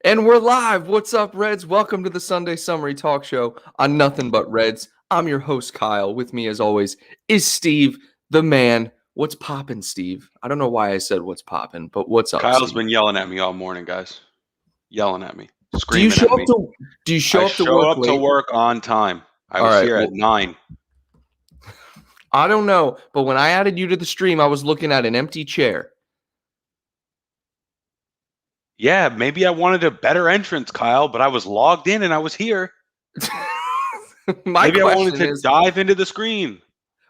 And we're live. What's up, Reds? Welcome to the Sunday Summary Talk Show on Nothing But Reds. I'm your host, Kyle. With me, as always, is Steve, the man. What's poppin', Steve? I don't know why I said what's poppin', but what's up, Kyle's Steve? been yelling at me all morning, guys. Yelling at me, Do you screaming show at up me. to? Do you show I up to show work up to late? work on time. I All was right, here at well, 9. I don't know, but when I added you to the stream, I was looking at an empty chair. Yeah, maybe I wanted a better entrance, Kyle, but I was logged in and I was here. Maybe I wanted to dive into the screen.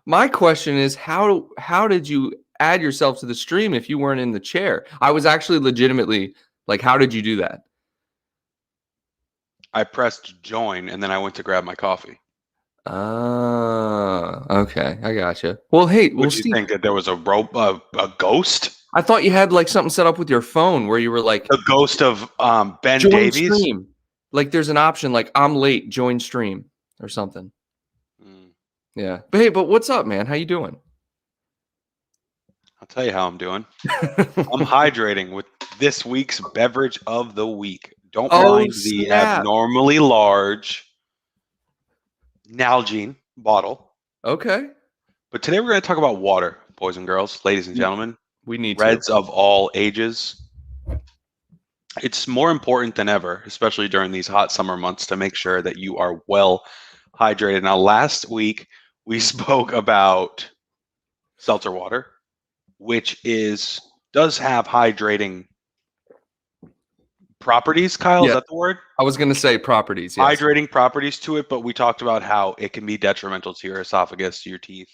My question is, how did you add yourself to the stream if you weren't in the chair? I was actually legitimately like, how did you do that? I pressed join and then I went to grab my coffee. Okay, I gotcha. Well, hey, Would you think that there was a ghost? I thought you had like something set up with your phone where you were like the ghost of Ben join Davies. Stream. Like there's an option like I'm late, join stream or something. Yeah, but hey, but what's up, man? How you doing? I'll tell you how I'm doing. I'm hydrating with this week's beverage of the week. Don't mind the abnormally large Nalgene bottle. Okay. But today we're going to talk about water, boys and girls, ladies and gentlemen. We need Reds of all ages. It's more important than ever, especially during these hot summer months, to make sure that you are well hydrated. Now, last week we spoke about seltzer water, which does have hydrating properties. Kyle, is that the word? I was going to say properties. Yes. Hydrating properties to it, but we talked about how it can be detrimental to your esophagus, to your teeth,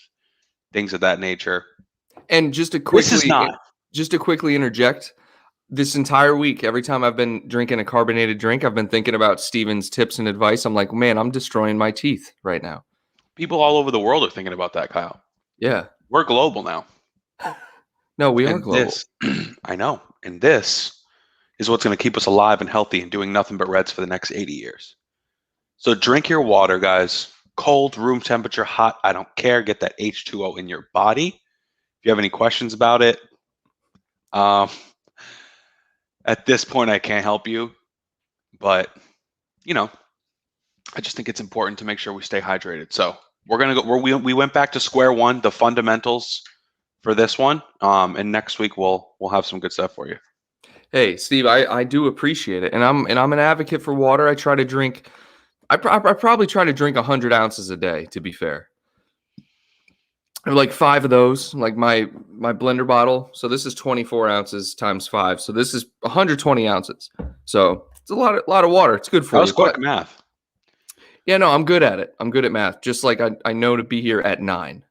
things of that nature. And just to quickly interject, this entire week, every time I've been drinking a carbonated drink, I've been thinking about Steven's tips and advice. I'm like, man, I'm destroying my teeth right now. People all over the world are thinking about that, Kyle. Yeah. We're global now. No, we are global. I know. And this is what's going to keep us alive and healthy and doing nothing but Reds for the next 80 years. So drink your water, guys. Cold, room temperature, hot, I don't care. Get that H2O in your body. If you have any questions about it, at this point, I can't help you. But, I just think it's important to make sure we stay hydrated. So we're going to go, we went back to square one, the fundamentals for this one. And next week, we'll have some good stuff for you. Hey, Steve, I do appreciate it. And I'm an advocate for water. I try to drink, I probably try to drink 100 ounces a day, to be fair. Like 5 of those, like my blender bottle. So this is 24 ounces times 5. So this is 120 ounces. So it's a lot of water. It's good for you. That was quick math. Yeah, no, I'm good at it. I'm good at math. Just like I know to be here at 9.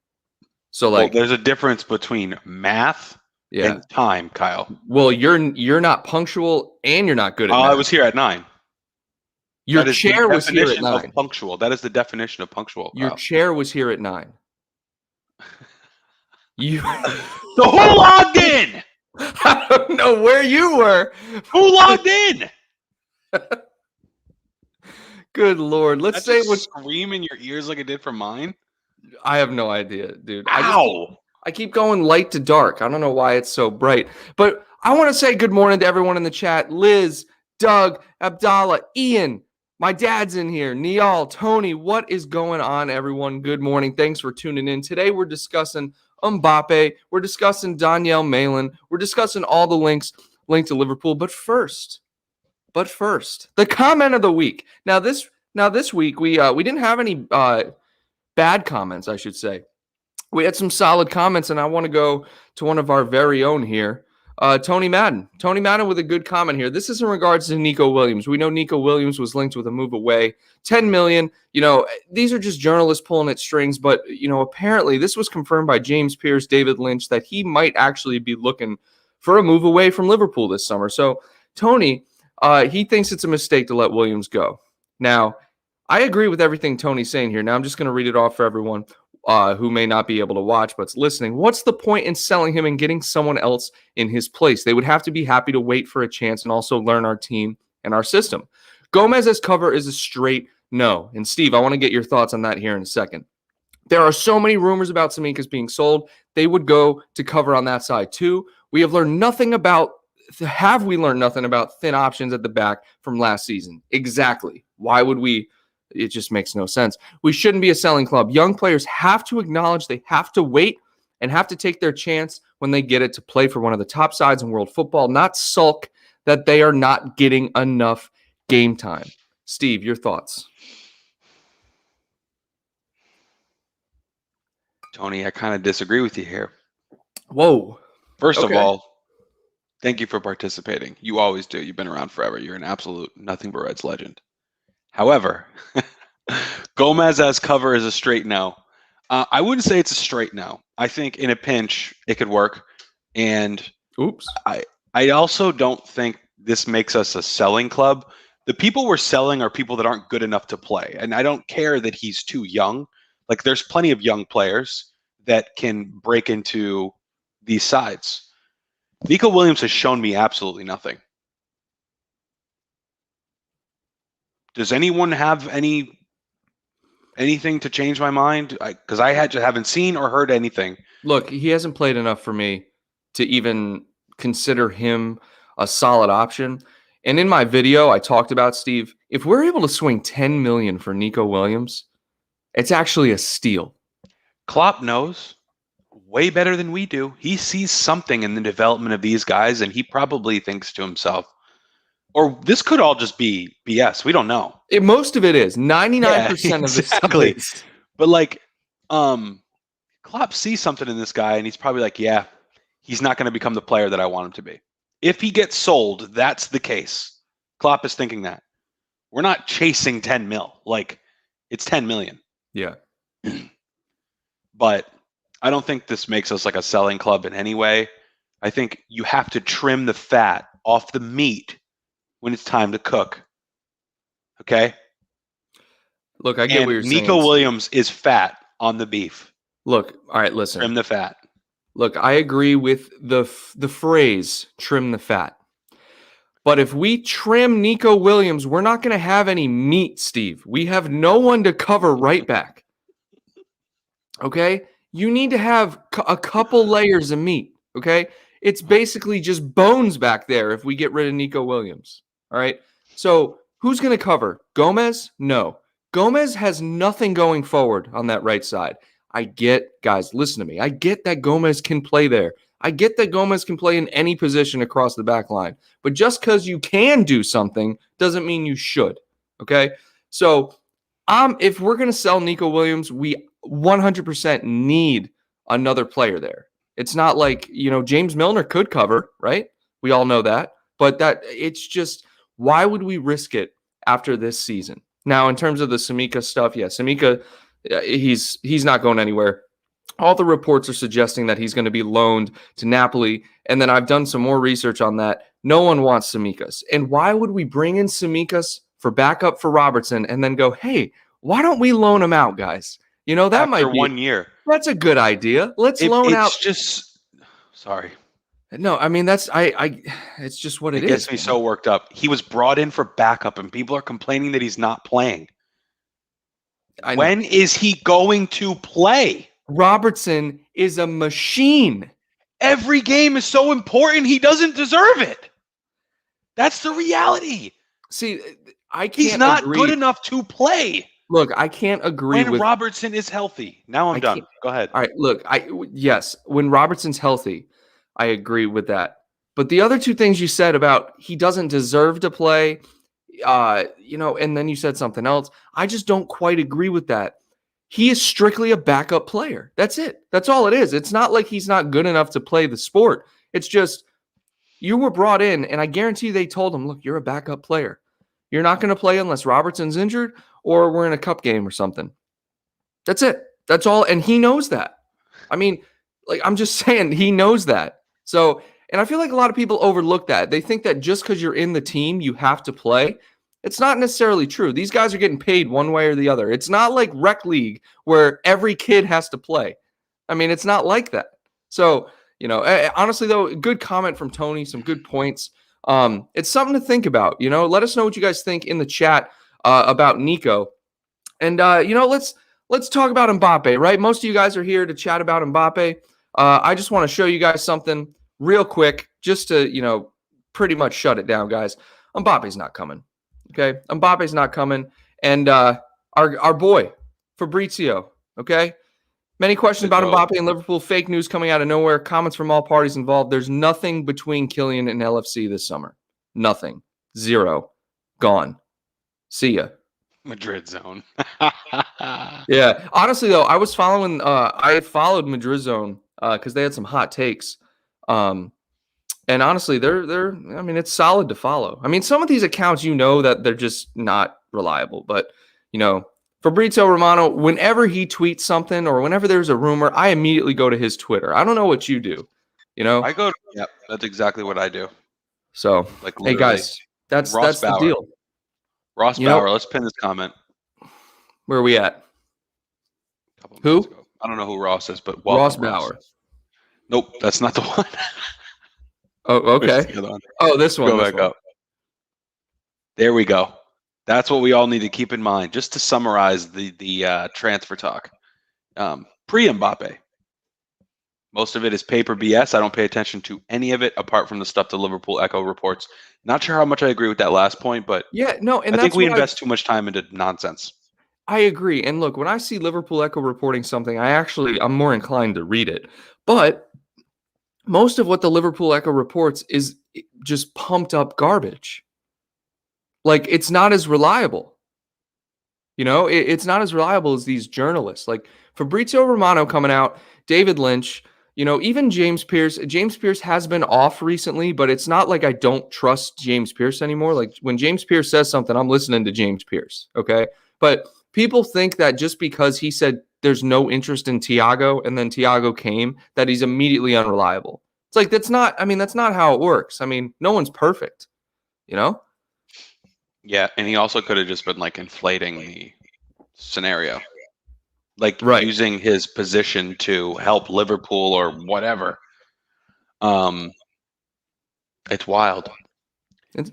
So like there's a difference between math and time, Kyle. Well, you're not punctual and you're not good at math. I was here at 9. Your chair was here at 9. Punctual. That is the definition of punctual. Your chair was here at 9. So who logged in? I don't know where you were. Who logged in? Good Lord. Let's say what scream in your ears like it did from mine. I have no idea, dude. Ow! I keep going light to dark. I don't know why it's so bright. But I want to say good morning to everyone in the chat. Liz, Doug, Abdallah, Ian, my dad's in here. Niall, Tony, what is going on, everyone? Good morning. Thanks for tuning in. Today we're discussing Mbappe. We're discussing Donyell Malen. We're discussing all the links linked to Liverpool. But first, the comment of the week. Now this week we didn't have any bad comments, I should say. We had some solid comments, and I want to go to one of our very own here, Tony Madden. Tony Madden with a good comment here. This is in regards to Nico Williams. We know Nico Williams was linked with a move away, 10 million. These are just journalists pulling at strings, but apparently this was confirmed by James Pierce, David Lynch, that he might actually be looking for a move away from Liverpool this summer. So Tony, he thinks it's a mistake to let Williams go. Now, I agree with everything Tony's saying here. Now I'm just going to read it off for everyone who may not be able to watch but's listening. What's the point in selling him and getting someone else in his place? They would have to be happy to wait for a chance and also learn our team and our system. Gomez as cover is a straight no. And Steve, I want to get your thoughts on that here in a second. There are so many rumors about Tsimikas being sold. They would go to cover on that side too. We have learned nothing about have we learned nothing about thin options at the back from last season? Exactly. Why would we? It just makes no sense. We shouldn't be a selling club. Young players have to acknowledge they have to wait and have to take their chance when they get it to play for one of the top sides in world football, not sulk that they are not getting enough game time. Steve, your thoughts? Tony, I kind of disagree with you here. Whoa. First of Okay. all, thank you for participating. You always do. You've been around forever. You're an absolute nothing but Reds legend. However, Gomez as cover is a straight no. I wouldn't say it's a straight no. I think in a pinch it could work, and Oops. I also don't think this makes us a selling club. The people we're selling are people that aren't good enough to play, and I don't care that he's too young. Like, there's plenty of young players that can break into these sides. Nico Williams has shown me absolutely nothing. Does anyone have anything to change my mind? Because I haven't seen or heard anything. Look, he hasn't played enough for me to even consider him a solid option. And in my video, I talked about, Steve, if we're able to swing $10 million for Nico Williams, it's actually a steal. Klopp knows way better than we do. He sees something in the development of these guys, and he probably thinks to himself, or this could all just be BS. We don't know. Most of it is. 99% of this stuff is. But like, Klopp sees something in this guy, and he's probably like, yeah, he's not going to become the player that I want him to be. If he gets sold, that's the case. Klopp is thinking that. We're not chasing 10 mil. Like, it's 10 million. Yeah. But I don't think this makes us like a selling club in any way. I think you have to trim the fat off the meat when it's time to cook. Okay? Look, I get what you're saying. Nico Williams is fat on the beef. Look, all right, listen. Trim the fat. Look, I agree with the phrase trim the fat. But if we trim Nico Williams, we're not going to have any meat, Steve. We have no one to cover right back. Okay? You need to have a couple layers of meat. Okay? It's basically just bones back there if we get rid of Nico Williams. All right? So who's going to cover? Gomez? No. Gomez has nothing going forward on that right side. I get, guys, listen to me. I get that Gomez can play there. I get that Gomez can play in any position across the back line. But just because you can do something doesn't mean you should. Okay? So if we're going to sell Nico Williams, we 100% need another player there. It's not like, James Milner could cover, right? We all know that. But it's just, why would we risk it after this season? Now, in terms of the Samika stuff, yeah, Samika, he's not going anywhere. All the reports are suggesting that he's going to be loaned to Napoli. And then I've done some more research on that. No one wants Samikas. And why would we bring in Samikas for backup for Robertson and then go, hey, why don't we loan him out, guys? That After might be 1 year. That's a good idea. Let's loan out. It's just, sorry. No, I mean, it's just what it is. It gets me so worked up. He was brought in for backup, and people are complaining that he's not playing. When is he going to play? Robertson is a machine. Every game is so important. He doesn't deserve it. That's the reality. See, I can't He's not agree. Good enough to play. Look, I can't agree when Robertson is healthy. Now I'm done. Go ahead. All right, look, yes, when Robertson's healthy, I agree with that. But the other two things you said about he doesn't deserve to play, and then you said something else. I just don't quite agree with that. He is strictly a backup player. That's it. That's all it is. It's not like he's not good enough to play the sport. It's just you were brought in, and I guarantee they told him, look, you're a backup player. You're not going to play unless Robertson's injured or we're in a cup game or something. That's it. That's all. And he knows that. I mean, I'm just saying he knows that. So, and I feel like a lot of people overlook that. They think that just because you're in the team, you have to play. It's not necessarily true. These guys are getting paid one way or the other. It's not like rec league where every kid has to play. I mean, it's not like that. So, honestly, though, good comment from Tony, some good points. It's something to think about. Let us know what you guys think in the chat about Nico. And, let's talk about Mbappe, right? Most of you guys are here to chat about Mbappe. I just want to show you guys something real quick just to, pretty much shut it down, guys. Mbappe's not coming. Okay, Mbappe's not coming. And our boy Fabrizio. Okay, many questions about Mbappe and Liverpool. Fake news coming out of nowhere. Comments from all parties involved. There's nothing between Kylian and LFC this summer. Nothing. Zero. Gone. See ya. Madrid zone. Yeah. Honestly, though, I was following. I followed Madrid zone because they had some hot takes. And honestly, they're. I mean, it's solid to follow. I mean, some of these accounts, that they're just not reliable. But Fabrizio Romano, whenever he tweets something or whenever there's a rumor, I immediately go to his Twitter. I don't know what you do. I go. Yep, that's exactly what I do. So, hey guys, that's the deal. Ross Bauer, let's pin this comment. Where are we at? Who? I don't know who Ross is, but Ross Bauer. Nope, that's not the one. Oh, okay. Oh, this one. Go back up. There we go. That's what we all need to keep in mind. Just to summarize the transfer talk. Pre-Mbappe. Most of it is paper BS. I don't pay attention to any of it apart from the stuff the Liverpool Echo reports. Not sure how much I agree with that last point, but I think we invest too much time into nonsense. I agree. And look, when I see Liverpool Echo reporting something, I'm more inclined to read it. But most of what the Liverpool Echo reports is just pumped up garbage. Like, it's not as reliable. It's not as reliable as these journalists. Like Fabrizio Romano coming out, David Lynch, even James Pearce. James Pearce has been off recently, but it's not like I don't trust James Pearce anymore. Like when James Pearce says something, I'm listening to James Pearce. Okay. But people think that just because he said there's no interest in Thiago and then Thiago came, that he's immediately unreliable. It's like, that's not how it works. I mean, no one's perfect, Yeah. And he also could have just been like inflating the scenario. Like using his position to help Liverpool or whatever. It's wild.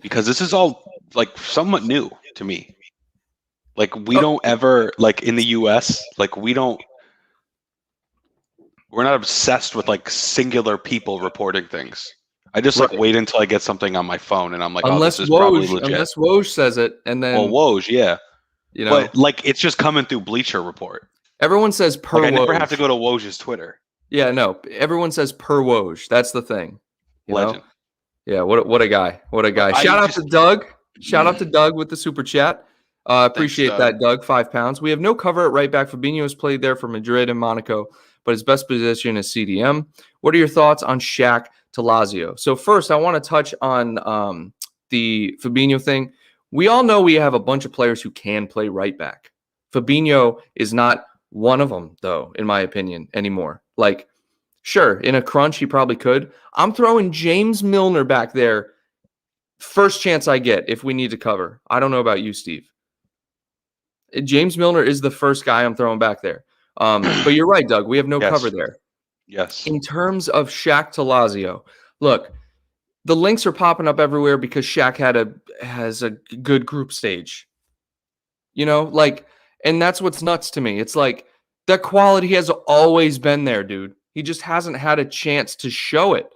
Because this is all like somewhat new to me. Like we don't ever, like in the US, like we're not obsessed with like singular people reporting things. I just like wait until I get something on my phone and I'm like, this is probably legit. Unless Woj says it and then Woj, yeah. But like it's just coming through Bleacher Report. Everyone says per Woj. I never have to go to Woj's Twitter. Yeah, no. Everyone says per Woj. That's the thing. Legend. Yeah, what a guy. What a guy. Shout out to Doug. Shout out to Doug with the super chat. Appreciate that, Doug. £5. We have no cover at right back. Fabinho has played there for Madrid and Monaco, but his best position is CDM. What are your thoughts on Shaq to Lazio? So first, I want to touch on the Fabinho thing. We all know we have a bunch of players who can play right back. Fabinho is not one of them, though, in my opinion, anymore. Like, sure, in a crunch, he probably could. I'm throwing James Milner back there first chance I get if we need to cover. I don't know about you, Steve. James Milner is the first guy I'm throwing back there. But you're right, Doug. We have no cover there. Yes. In terms of Shaq to Lazio, look, the links are popping up everywhere because Shaq has a good group stage. And that's what's nuts to me. It's like that quality has always been there, dude. He just hasn't had a chance to show it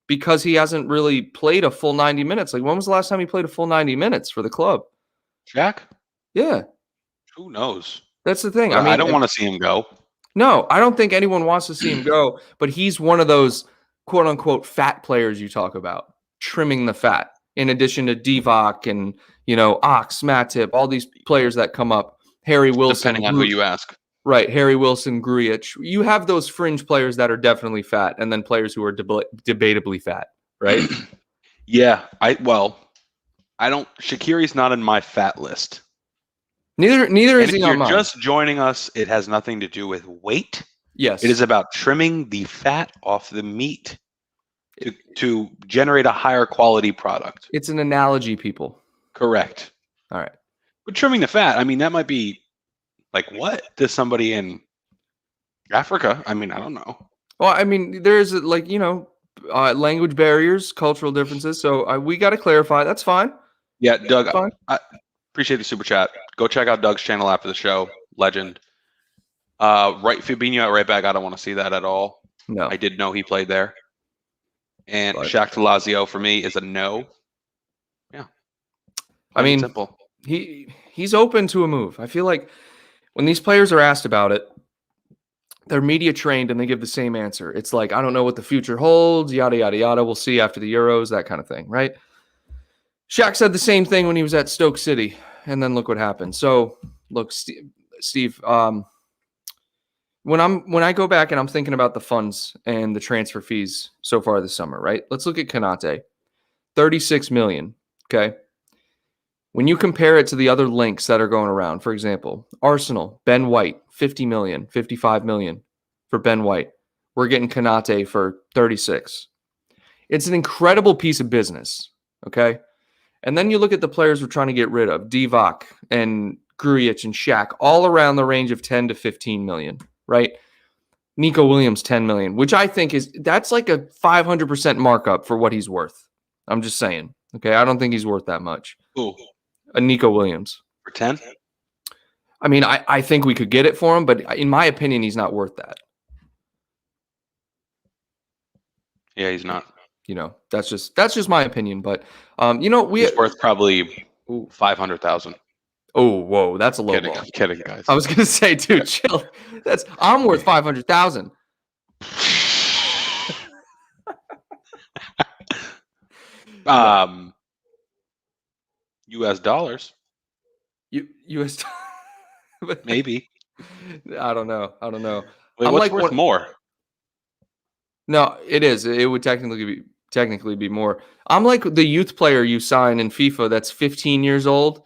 because he hasn't really played a full 90 minutes. Like, when was the last time he played a full 90 minutes for the club? Shaq? Yeah. Who knows? That's the thing. I don't want to see him go. No, I don't think anyone wants to see him go, but he's one of those quote unquote fat players you talk about, trimming the fat, in addition to Divock and, Ox, Matip, all these players that come up. Harry Wilson. Depending on who you ask. Right. Harry Wilson, Grujic. You have those fringe players that are definitely fat and then players who are debatably fat, right? Yeah. Shaqiri's not in my fat list. Neither is he on mine. If you're just joining us, it has nothing to do with weight. Yes. It is about trimming the fat off the meat to generate a higher quality product. It's an analogy, people. Correct. All right. But trimming the fat, that might be like what to somebody in Africa? I don't know. Well, there's language barriers, cultural differences. So we got to clarify. That's fine. Yeah, Doug, I appreciate the super chat. Go check out Doug's channel after the show. Legend. Fabinho at right back. I don't want to see that at all. No. I did know he played there. And But Shaq to Lazio for me is a no. Yeah. I Plain and mean, simple. he's open to a move. I feel like when these players are asked about it, they're media trained and they give the same answer. It's like, I don't know what the future holds, yada, yada, yada. We'll see after the Euros, that kind of thing, right? Shaq said the same thing when he was at Stoke City, and then look what happened. So, look, Steve, when I go back and I'm thinking about the funds and the transfer fees so far this summer, right? Let's look at Konate, 36 million. Okay, when you compare it to the other links that are going around, for example, Arsenal, Ben White, 50 million, 55 million for Ben White. We're getting Konate for 36. It's an incredible piece of business. Okay. And then you look at the players we're trying to get rid of, Divock and Grujic and Shaq, all around the range of 10 to 15 million, right? Nico Williams, 10 million, which I think that's like a 500% markup for what he's worth. I'm just saying. Okay. I don't think he's worth that much. Ooh, A Nico Williams. for 10? I mean, I think we could get it for him, but in my opinion, he's not worth that. Yeah, he's not. You know, that's just my opinion. But He's worth probably Ooh. 500,000. Oh, whoa, that's a low Kidding, ball. I'm kidding, guys. I was gonna say, dude, chill. I'm worth 500,000. US dollars, US. maybe. I don't know. Wait, I'm what's like worth more? No, it is. It would technically be more. I'm like the youth player you sign in FIFA that's 15 years old,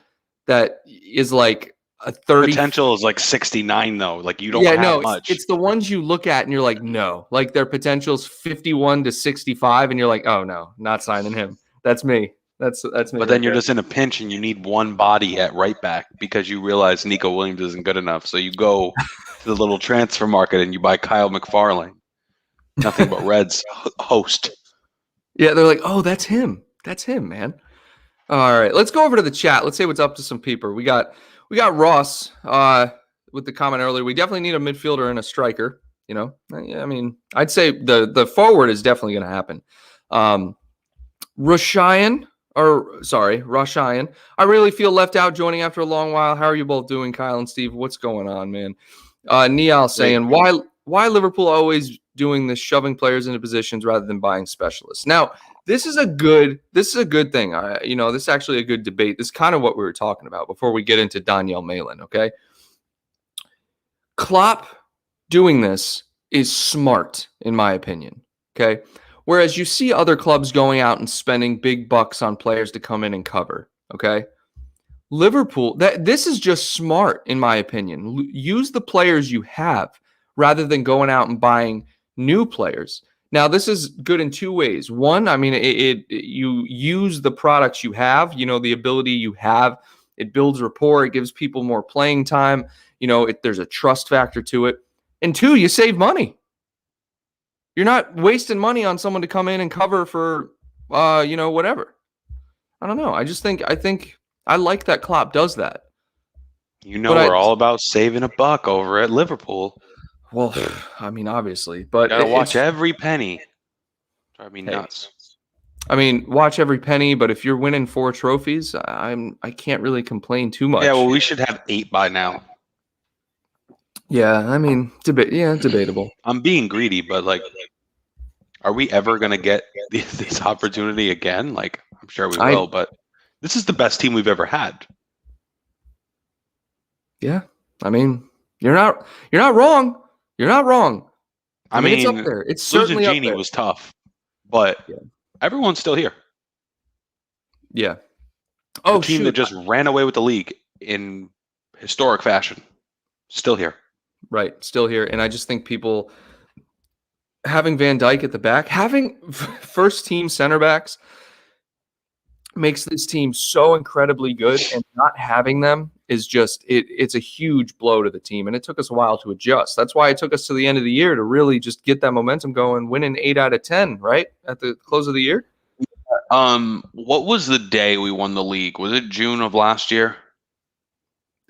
that is like a 30. Potential is like 69 though. Like you don't Yeah, have no, much. it's the ones you look at and you're like, no, like their potential's 51 to 65, and you're like, oh no, not signing him. That's me. That's me. But right then you're there. just in a pinch and you need one body at right back because you realize Nico Williams isn't good enough. So you go to the little transfer market and you buy Kyle McFarlane. Nothing but Reds host. Yeah, they're like, oh, that's him. That's him, man. All right, let's go over to the chat. Let's say what's up to some people. We got Ross with the comment earlier. We definitely need a midfielder and a striker. You know, I mean, I'd say the forward is definitely going to happen. Rashayan, I really feel left out joining after a long while. How are you both doing, Kyle and Steve? What's going on, man? Niall saying, why Liverpool always doing this, shoving players into positions rather than buying specialists? Now, this is a good thing. This is actually a good debate. This is kind of what we were talking about before we get into Donyell Malen, okay? Klopp doing this is smart, in my opinion, okay? Whereas you see other clubs going out and spending big bucks on players to come in and cover, okay? Liverpool, this is just smart, in my opinion. Use the players you have rather than going out and buying new players. Now, this is good in two ways. One, I mean, you use the products you have, the ability you have. It builds rapport. It gives people more playing time. There's a trust factor to it. And two, you save money. You're not wasting money on someone to come in and cover for, whatever. I don't know. I think I like that Klopp does that. We're all about saving a buck over at Liverpool. Well, I mean, obviously, but gotta watch every penny. Drive me nuts. I mean, watch every penny, but if you're winning 4 trophies, I can't really complain too much. Yeah, well, we should have 8 by now. Yeah, I mean, debatable. I'm being greedy, but like, are we ever gonna get this opportunity again? Like, I'm sure we will, but this is the best team we've ever had. Yeah, I mean, you're not wrong. You're not wrong. I mean, it's up there. It's certainly losing up Genie there. was tough, but everyone's still here. Yeah. The team that just ran away with the league in historic fashion, still here. Right, still here. And I just think people having Van Dijk at the back, having first team center backs makes this team so incredibly good, and not having them is just it's a huge blow to the team, and it took us a while to adjust. That's why it took us to the end of the year to really just get that momentum going, winning 8 out of 10, right? At the close of the year. What was the day we won the league? Was it June of last year?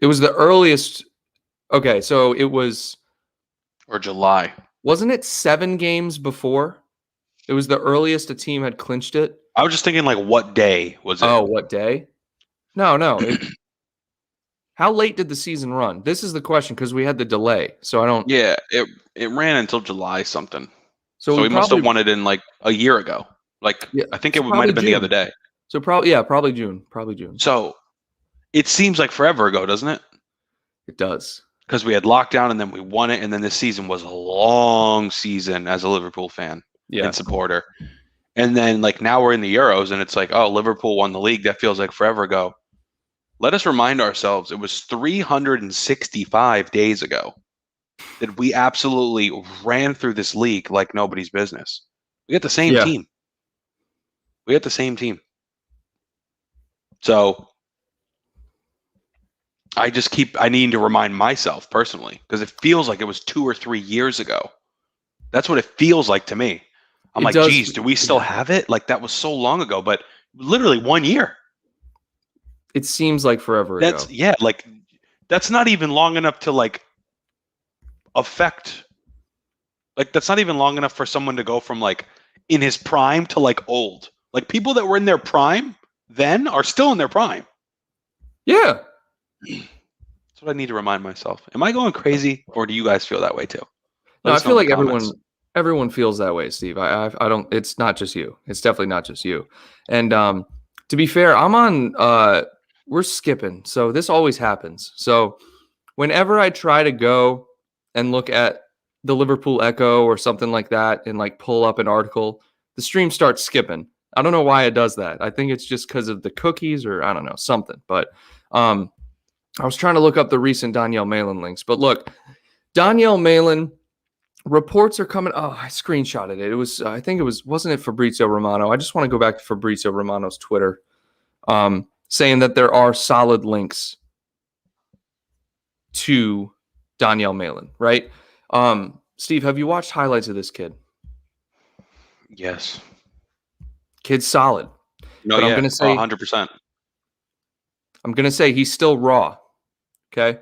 It was the earliest. Okay, so it was or July. Wasn't it 7 games before? It was the earliest a team had clinched it. I was just thinking, like, what day was it? Oh, what day? No. How late did the season run? This is the question because we had the delay. So I don't. Yeah, it ran until July something. So So we we must have probably. won it in like a year ago. Like Yeah, I think it's it might probably have been the June. other day. So probably June. Probably June. So it seems like forever ago, doesn't it? It does. Because we had lockdown and then we won it, and then this season was a long season as a Liverpool fan Yeah. and supporter. And then like now we're in the Euros, and it's like, oh, Liverpool won the league. That feels like forever ago. Let us remind ourselves it was 365 days ago that we absolutely ran through this league like nobody's business. We got the same Yeah. team. We got the same team. So I need to remind myself personally because it feels like it was 2 or 3 years ago. That's what it feels like to me. I'm It like, does. geez, do we still have it? Like that was so long ago, but literally 1 year. It seems like forever ago. Like that's not even long enough to like affect. Like that's not even long enough for someone to go from like in his prime to like old. Like people that were in their prime then are still in their prime. Yeah. That's what I need to remind myself. Am I going crazy, or do you guys feel that way too? No, Let I us know feel in the like comments. everyone feels that way, Steve. I don't. It's not just you. It's definitely not just you. And to be fair, I'm on. We're skipping, so this always happens. So whenever I try to go and look at the Liverpool Echo or something like that, and like pull up an article, the stream starts skipping. I don't know why it does that. I think it's just because of the cookies, or I don't know, something. But I was trying to look up the recent Donyell Malen links, but look, Donyell Malen. Reports are coming. Oh, I screenshotted it. It was, I think it was, wasn't it Fabrizio Romano? I just want to go back to Fabrizio Romano's Twitter, saying that there are solid links to Donyell Malen, right? Steve, have you watched highlights of this kid? Yes. Kid's solid. No, But yeah, I'm gonna say 100%. I'm gonna say he's still raw. Okay,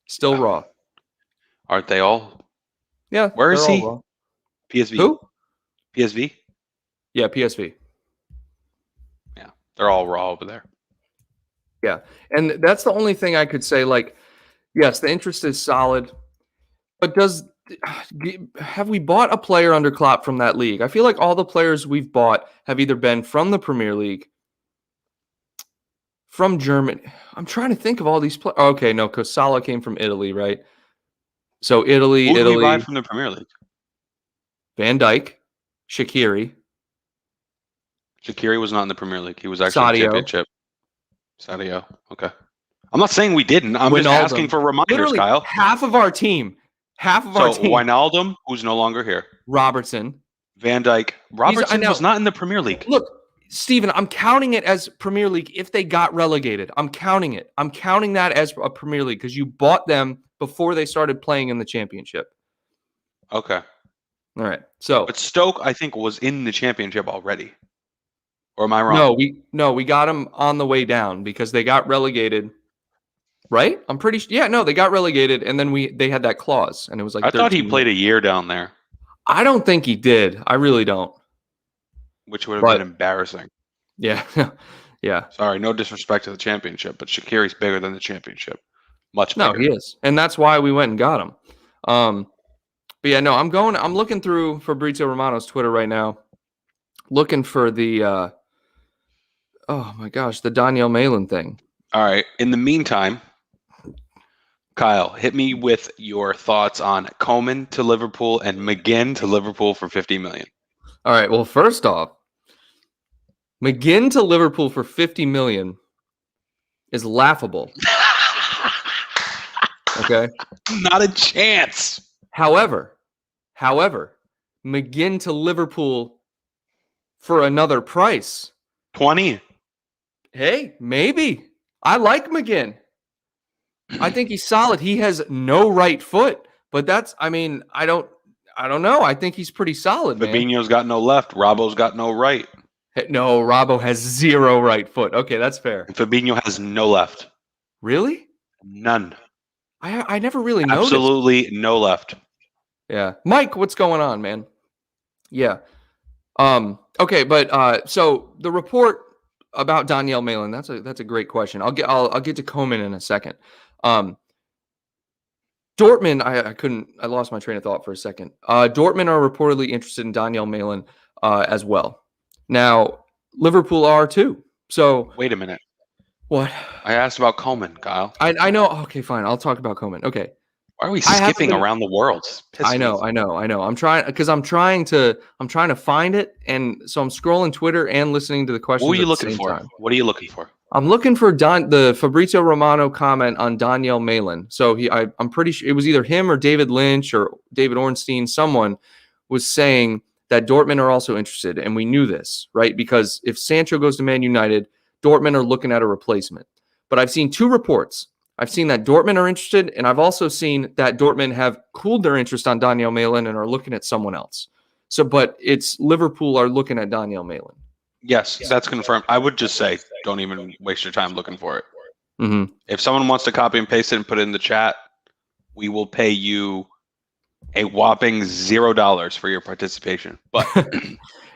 still raw. Aren't they all? Yeah, Where is they're all he? raw. PSV. Who? PSV. Yeah, PSV. Yeah, they're all raw over there. Yeah, and that's the only thing I could say. Like, yes, the interest is solid, but have we bought a player under Klopp from that league? I feel like all the players we've bought have either been from the Premier League, from Germany. I'm trying to think of all these players. Okay, no, because Salah came from Italy, right? So Who did we buy Italy, from the Premier League? Van Dijk, Shaqiri, Shaqiri was not in the Premier League. He was actually in the Sadio, Championship. Sadio. Okay. I'm not saying we didn't. I'm just asking Wijnaldum. for reminders, Literally Kyle. half of our team. So Wijnaldum, who's no longer here. Robertson. Van Dijk. Robertson I know. was not in the Premier League. Look, Steven, I'm counting it as Premier League if they got relegated. I'm counting it. I'm counting that as a Premier League because you bought them before they started playing in the Championship. Okay. All right. So, But Stoke, I think, was in the Championship already. Or am I wrong? we got them on the way down because they got relegated. Right? I'm pretty sure. Yeah, no, they got relegated, and then they had that clause, and it was like I thought he 13 played a year down there, I don't think he did. I really don't. which would have But been embarrassing. yeah, yeah. Sorry, no disrespect to the Championship, but Shaqiri's bigger than the Championship. Much No, bigger. he is, and that's why we went and got him. But yeah, no, I'm looking through Fabrizio Romano's Twitter right now, looking for the oh my gosh, the Donyell Malen thing. All right. In the meantime, Kyle, hit me with your thoughts on Coman to Liverpool and McGinn to Liverpool for 50 million. All right. Well, first off, McGinn to Liverpool for 50 million is laughable. Okay. Not a chance. However, McGinn to Liverpool for another price. 20. Hey, maybe. I like McGinn. I think he's solid. He has no right foot, but I don't know. I think he's pretty solid, man. Fabinho's got no left. Robbo's got no right. No, Robbo has zero right foot. Okay, that's fair. And Fabinho has no left. Really? None. I never really noticed. Absolutely no left. Yeah. Mike, what's going on, man? Yeah. Okay, but so the report about Donyell Malen, that's a great question. I'll get to Coman in a second. Dortmund, I lost my train of thought for a second. Dortmund are reportedly interested in Donyell Malen as well. Now, Liverpool are too. So Wait a minute. what? I asked about Coleman, Kyle. I know. Okay, fine. I'll talk about Coman. Okay. Why are we I haven't skipping been. around the world? Piss I me know, off. I know, I know. I'm trying to find it, and so I'm scrolling Twitter and listening to the What were questions you at the looking same for? time. What are you looking for? I'm looking for the Fabrizio Romano comment on Donyell Malen. So I'm pretty sure it was either him or David Lynch or David Ornstein. Someone was saying that Dortmund are also interested, and we knew this, right? Because if Sancho goes to Man United, Dortmund are looking at a replacement. But I've seen two reports. I've seen that Dortmund are interested, and I've also seen that Dortmund have cooled their interest on Donyell Malen and are looking at someone else. So, but it's Liverpool are looking at Donyell Malen. Yes, that's confirmed. I would just say, don't even waste your time looking for it. Mm-hmm. If someone wants to copy and paste it and put it in the chat, we will pay you a whopping $0 for your participation. But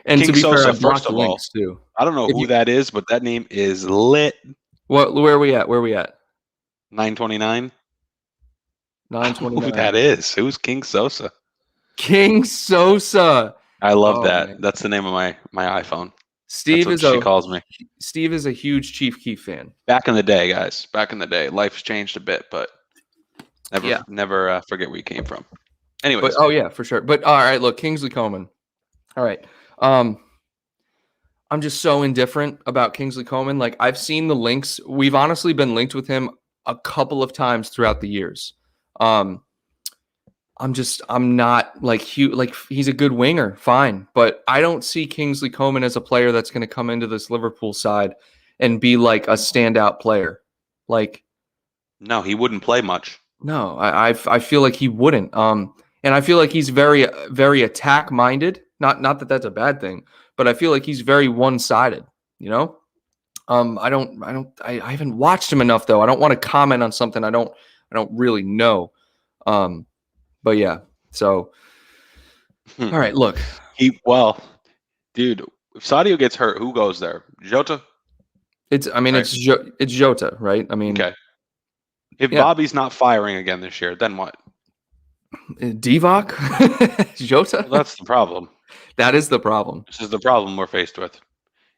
And to King be fair, Sosa, I blocked first the of all, links too. I don't know If who you, that is, but that name is lit. what? Where are we at? Where are we at? 929. Who 929. that is? Who's King Sosa? King Sosa. I love Oh that. man. That's the name of my iPhone. That's Steve what is she a calls me. Steve is a huge Chief Keef fan. Back in the day, guys. Back in the day, life's changed a bit, but Yeah. never forget where you came from. But Anyways, oh yeah, for sure. But all right, look, Kingsley Coman. All right. I'm just so indifferent about Kingsley Coman. Like I've seen the links. We've honestly been linked with him a couple of times throughout the years. I'm not like he's a good winger, fine, but I don't see Kingsley Coman as a player that's going to come into this Liverpool side and be like a standout player. Like no, he wouldn't play much. no, I feel like he wouldn't. And I feel like he's very attack minded. Not that that's a bad thing, but I feel like he's very one sided. You know. I haven't watched him enough though. I don't want to comment on something I don't really know. But yeah. So all right, look. Dude, if Sadio gets hurt, who goes there? Jota? Right. It's Jota, right? I mean, Okay. If yeah. Bobby's not firing again this year, then what? Divock? Jota? Well, that's the problem. That is the problem. This is the problem we're faced with.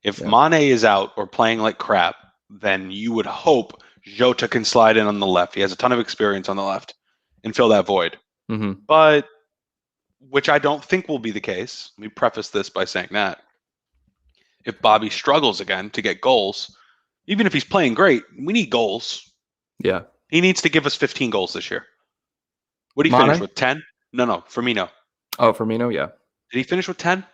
If Yeah. Mane is out or playing like crap, then you would hope Jota can slide in on the left. He has a ton of experience on the left and fill that void. Mm-hmm. But which I don't think will be the case. Let me preface this by saying that if Bobby struggles again to get goals, even if he's playing great, we need goals. Yeah. He needs to give us 15 goals this year. What did he Mane? finish with? 10? No, Firmino. Oh, Firmino, yeah. Did he finish with 10?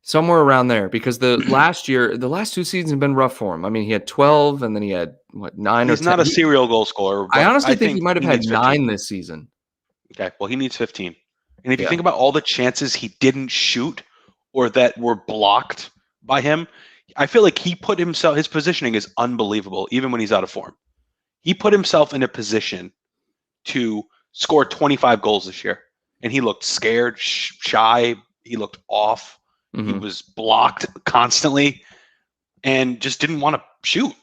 Somewhere around there, because the last two seasons have been rough for him. I mean, he had 12, and then he had, 9 or 10? He's not a serial goal scorer, but I honestly think he might have had needs 9 this season. Okay, well, he needs 15. And if you Yeah. think about all the chances he didn't shoot or that were blocked by him, I feel like he put himself, his positioning is unbelievable, even when he's out of form. He put himself in a position to score 25 goals this year. And he looked scared, shy. He looked off. He Mm-hmm. was blocked constantly and just didn't want to shoot.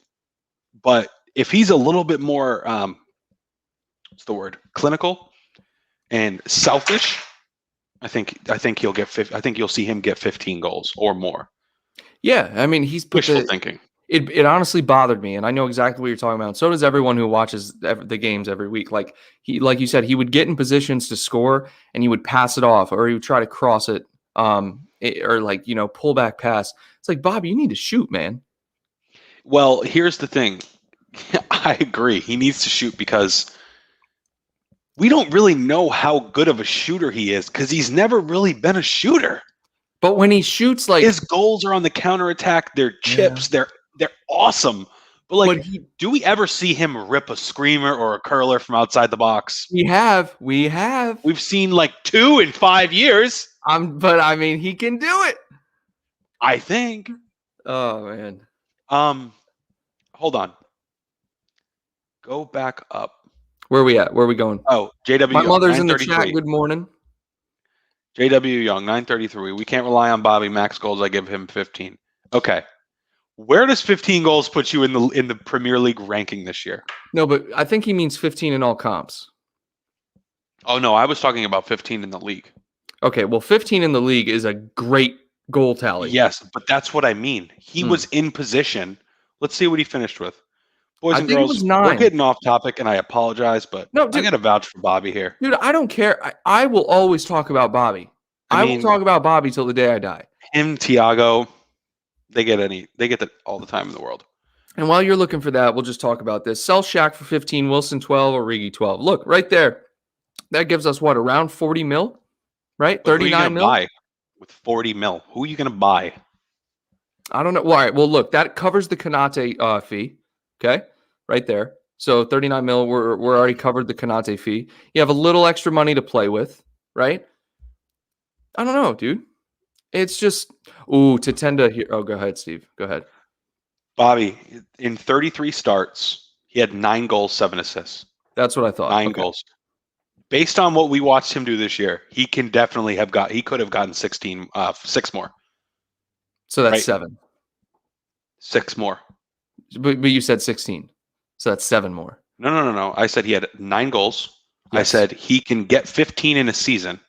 But if he's a little bit more, what's the word, clinical and selfish, I think he'll get. I think you'll see him get 15 goals or more. Yeah, I mean, he's put Wishful thinking. It honestly bothered me, and I know exactly what you're talking about. And so does everyone who watches the games every week. Like you said, he would get in positions to score, and he would pass it off, or he would try to cross it, or pull back pass. It's like, Bob, you need to shoot, man. Well, here's the thing. I agree. He needs to shoot because we don't really know how good of a shooter he is because he's never really been a shooter. But when he shoots, like his goals are on the counterattack, they're chips, they're awesome. But do we ever see him rip a screamer or a curler from outside the box? We have. We've seen like 2 in 5 years. But I mean, he can do it. I think. Oh man. Hold on. Go back up. Where are we at? Where are we going? Oh, JW. My mother's in the chat. Good morning. JW Young, 933. We can't rely on Bobby. Max goals, I give him 15. Okay. Where does 15 goals put you in the Premier League ranking this year? No, but I think he means 15 in all comps. Oh, no, I was talking about 15 in the league. Okay, well, 15 in the league is a great goal tally. Yes, but that's what I mean. He was in position. Let's see what he finished with. Boys I and think it girls, was we're 9. getting off topic, and I apologize, but No, I dude, got to vouch for Bobby here. dude, I don't care. I will always talk about Bobby. I I mean- will talk about Bobby till the day I die. Him, Thiago, they get that all the time in the world. And while you're looking for that, we'll just talk about this. Sell Shaq for 15, Wilson 12, Origi 12. Look, right there. That gives us what, around 40 mil? Right? But who are you 39 gonna mil? buy with 40 mil? Who are you going to buy? I don't know. Well, all right. Well, look, that covers the Konate fee. Okay. Right there. So 39 mil, we're already covered the Konate fee. You have a little extra money to play with, right? I don't know, dude. It's just, Tatenda here. Oh, go ahead, Steve. Go ahead. Bobby, in 33 starts, he had 9 goals, 7 assists. That's what I thought. 9 Okay. goals. Based on what we watched him do this year, he could have gotten 6 more. So that's Right. 7. 6 more. But you said 16. So that's 7 more. No. I said he had 9 goals. I Yes. said he can get 15 in a season.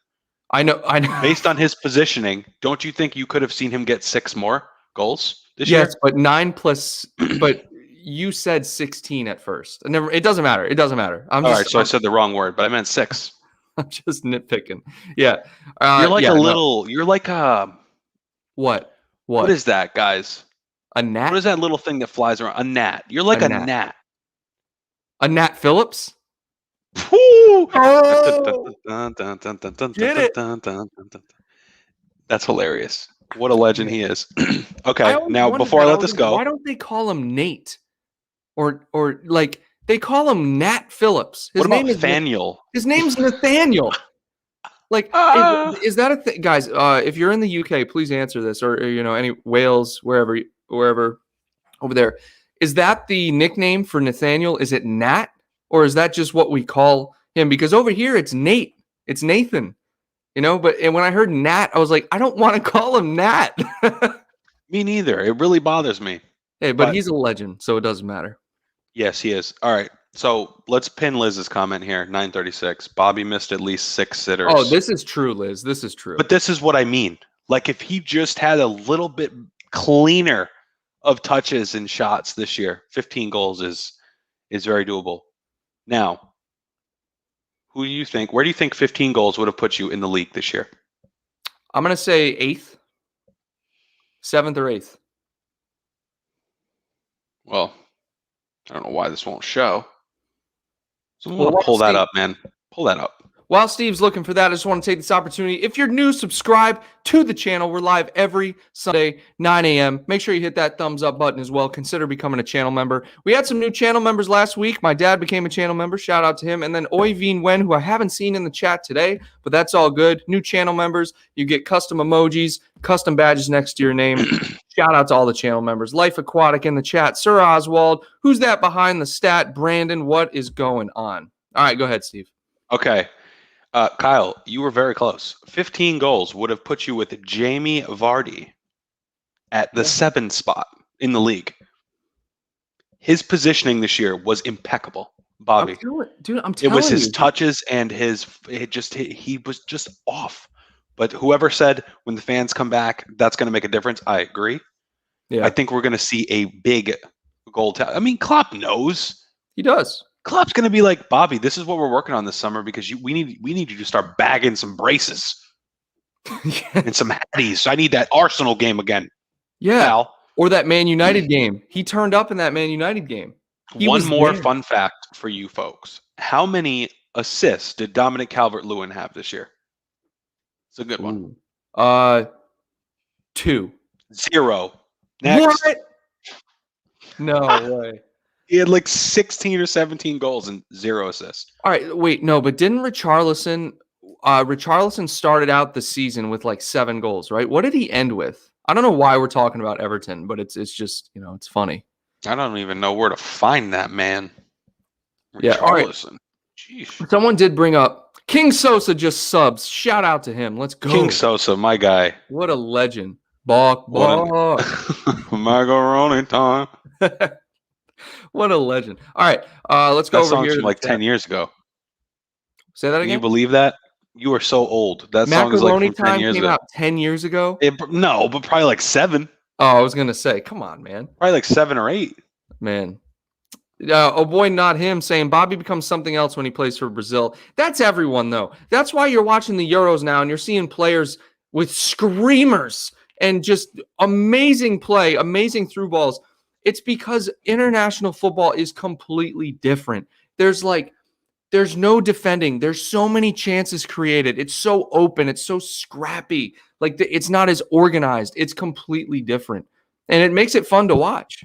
I know. Based on his positioning, don't you think you could have seen him get 6 more goals this year? Yes, but 9 plus. But you said 16 at first. It doesn't matter. It doesn't matter. All right, so I said the wrong word, but I meant 6. I'm just nitpicking. Yeah. You're like yeah, a no. little. You're like a. What? What is that, guys? A gnat? What is that little thing that flies around? A gnat. You're like A a gnat. gnat. A Nat Phillips? Woo! Oh! Get it. That's hilarious. What a legend he is. Okay, always now wondered before I that. let was this like, go, why don't they call him Nate? Or like they call him Nat Phillips. what about is Nathaniel? His name's Nathaniel. Like, is that a thing, guys? If you're in the UK, please answer this, or any Wales, wherever over there. Is that the nickname for Nathaniel? Is it Nat, or is that just what we call him? Because over here, it's Nate. It's Nathan. But when I heard Nat, I was like, I don't want to call him Nat. Me neither. It really bothers me. Hey, but he's a legend, so it doesn't matter. Yes, he is. All right. So let's pin Liz's comment here. 936. Bobby missed at least 6 sitters. Oh, this is true, Liz. This is true. But this is what I mean. Like if he just had a little bit cleaner of touches and shots this year, 15 goals is very doable. Now, who do you think? Where do you think 15 goals would have put you in the league this year? I'm gonna say 8th, 7th or 8th. Well, I don't know why this won't show. Someone Well, want to pull that Steve- up, man. Pull that up. While Steve's looking for that, I just want to take this opportunity. If you're new, subscribe to the channel. We're live every Sunday, 9 a.m. Make sure you hit that thumbs up button as well. Consider becoming a channel member. We had some new channel members last week. My dad became a channel member. Shout out to him. And then Oyvind Wen, who I haven't seen in the chat today, but that's all good. New channel members. You get custom emojis, custom badges next to your name. Shout out to all the channel members. Life Aquatic in the chat. Sir Oswald. Who's that behind the stat? Brandon, what is going on? All right, go ahead, Steve. Okay. Kyle, you were very close. 15 goals would have put you with Jamie Vardy at the 7th spot in the league. His positioning this year was impeccable, Bobby. I'm telling It was you. his touches and he was just off. But whoever said when the fans come back, that's going to make a difference, I agree. Yeah, I think we're going to see a big goal. I mean, Klopp knows. he does. Klopp's going to be like, Bobby, this is what we're working on this summer because we need you to start bagging some braces and some hatties. I need that Arsenal game again. Yeah, Pal. or that Man United game. He turned up in that Man United game. He One was more there. fun fact for you folks. How many assists did Dominic Calvert-Lewin have this year? It's a good one. Ooh. 2. 0. Next. What? No way. He had like 16 or 17 goals and 0 assists. All right, wait, no, but didn't Richarlison started out the season with like 7 goals, right? What did he end with? I don't know why we're talking about Everton, but it's just, it's funny. I don't even know where to find that man. Yeah, all right. Richarlison. Jeez. Someone did bring up King Sosa just subs. Shout out to him. Let's go. King Sosa, my guy. What a legend. Bark. Macaroni time. What a legend. All right, let's go That over song's here from to like the 10 chat. years ago. Say that Can you again? believe that? You are so old. That song is like Macaroni from 10 Time years came ago. out 10 years ago? No, but probably like 7. Oh, I was going to say, come on, man. Probably like 7 or 8. Man. Oh boy, not him, saying Bobby becomes something else when he plays for Brazil. That's everyone, though. That's why you're watching the Euros now and you're seeing players with screamers and just amazing play, amazing through balls. It's because international football is completely different. There's no defending. There's so many chances created. It's so open. It's so scrappy. It's not as organized. It's completely different. And it makes it fun to watch.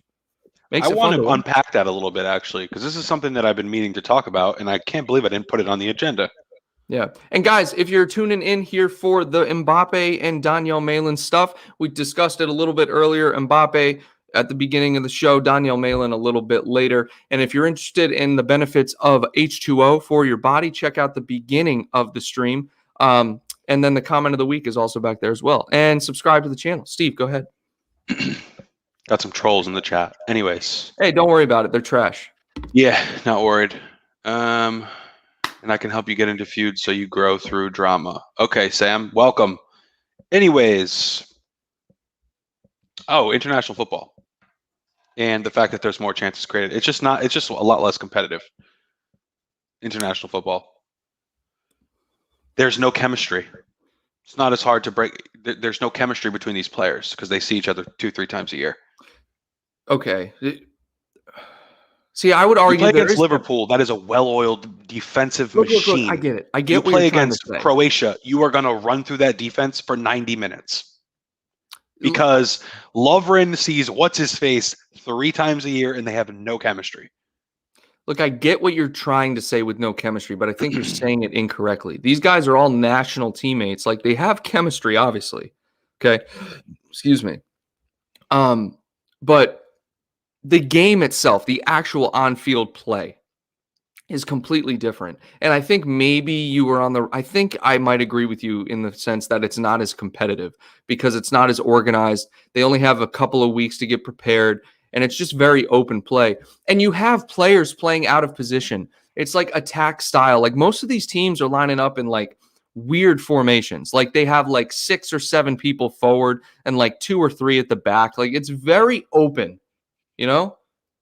I want to unpack that a little bit, actually, because this is something that I've been meaning to talk about, and I can't believe I didn't put it on the agenda. Yeah. And guys, if you're tuning in here for the Mbappe and Donyell Malen stuff, we discussed it a little bit earlier. Mbappe at the beginning of the show, Donyell Malen a little bit later. And if you're interested in the benefits of H2O for your body, check out the beginning of the stream. And then the comment of the week is also back there as well. And subscribe to the channel. Steve, go ahead. Got some trolls in the chat. Anyways. Hey, don't worry about it. They're trash. Yeah, not worried. And I can help you get into feuds so you grow through drama. Okay, Sam, welcome. Anyways. Oh, international football. And the fact that there's more chances created. It's just a lot less competitive. International football. There's no chemistry. It's not as hard to break. There's no chemistry between these players because they see each other 2-3 times a year. Okay. See, I would argue you play against Liverpool. That is a well-oiled defensive machine. Look, I get it. I get what play you're trying against to say. Croatia. You are going to run through that defense for 90 minutes because Lovren sees what's his face 3 times a year, and they have no chemistry. Look, I get what you're trying to say with no chemistry, but I think you're saying it incorrectly. These guys are all national teammates. Like, they have chemistry, obviously. Okay, excuse me. But the game itself, the actual on-field play, is completely different. And I think maybe you were I think I might agree with you in the sense that it's not as competitive because it's not as organized. They only have a couple of weeks to get prepared, and it's just very open play. And you have players playing out of position. It's like attack style. Like most of these teams are lining up in like weird formations. Like they have like 6 or 7 people forward and like 2 or 3 at the back. Like it's very open. You know,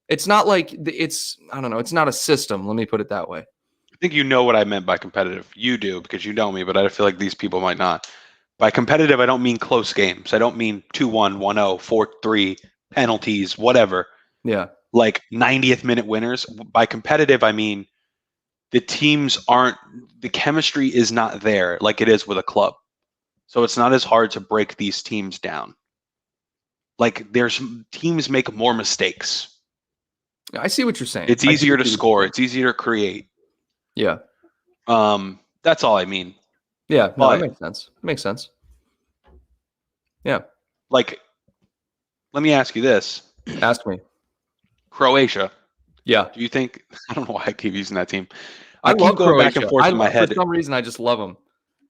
it's not like I don't know. It's not a system. Let me put it that way. I think you know what I meant by competitive. You do because you know me, but I feel like these people might not. By competitive, I don't mean close games. I don't mean 2-1, 1-0, 4-3, penalties, whatever. Yeah. Like 90th minute winners. By competitive, I mean the chemistry is not there like it is with a club. So it's not as hard to break these teams down. Like teams make more mistakes. I see what you're saying. It's easier to score. It's easier to create. Yeah. That's all I mean. Yeah. No, that makes sense. Makes sense. Yeah. Like, let me ask you this. Ask me. Croatia. Yeah. Do you think? I don't know why I keep using that team. I keep love going Croatia. back and forth in my head. For some reason, I just love them.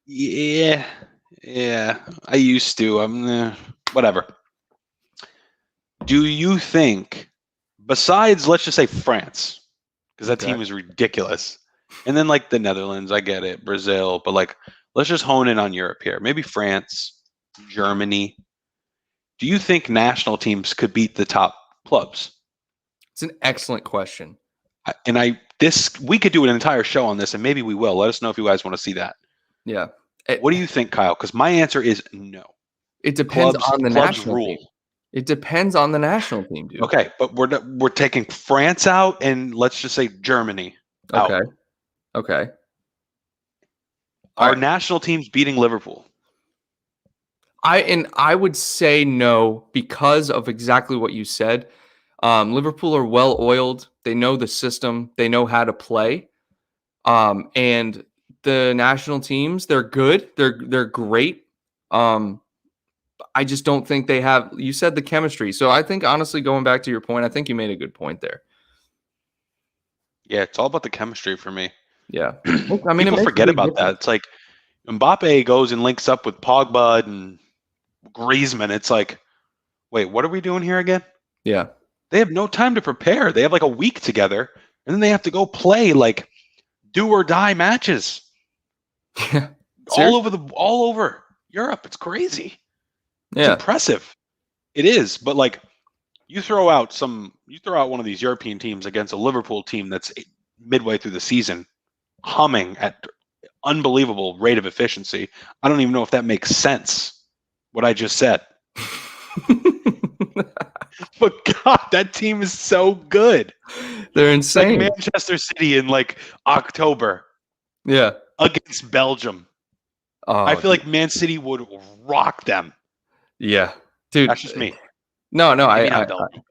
Yeah. I used to. Whatever. Do you think, besides, let's just say France, because that team is ridiculous, and then like the Netherlands, I get it, Brazil, but like, let's just hone in on Europe here. Maybe France, Germany. Do you think national teams could beat the top clubs? It's an excellent question. We could do an entire show on this, and maybe we will. Let us know if you guys want to see that. Yeah. What do you think, Kyle? Because my answer is no. It depends on the national team. It depends on the national team, dude. Okay, but we're taking France out, and let's just say Germany out. Okay. Are national teams beating Liverpool? I would say no because of exactly what you said. Liverpool are well oiled. They know the system. They know how to play. And the national teams, they're good. They're great. I just don't think they have. You said the chemistry. So I think honestly, going back to your point, I think you made a good point there. Yeah, it's all about the chemistry for me. Yeah. Look, I mean, People forget about that. It's like Mbappe goes and links up with Pogba and Griezmann. It's like, wait, what are we doing here again? Yeah. They have no time to prepare. They have like a week together, and then they have to go play like do or die matches Yeah. all over Europe. It's crazy. It's Yeah. impressive. It is, but like you throw out one of these European teams against a Liverpool team that's midway through the season, humming at unbelievable rate of efficiency. I don't even know if that makes sense. What I just said. But God, that team is so good. They're It's like insane. Manchester City in like October Yeah. against Belgium. Oh, I feel like Man City would rock them. yeah, dude. That's just me. No, Maybe not Belgium.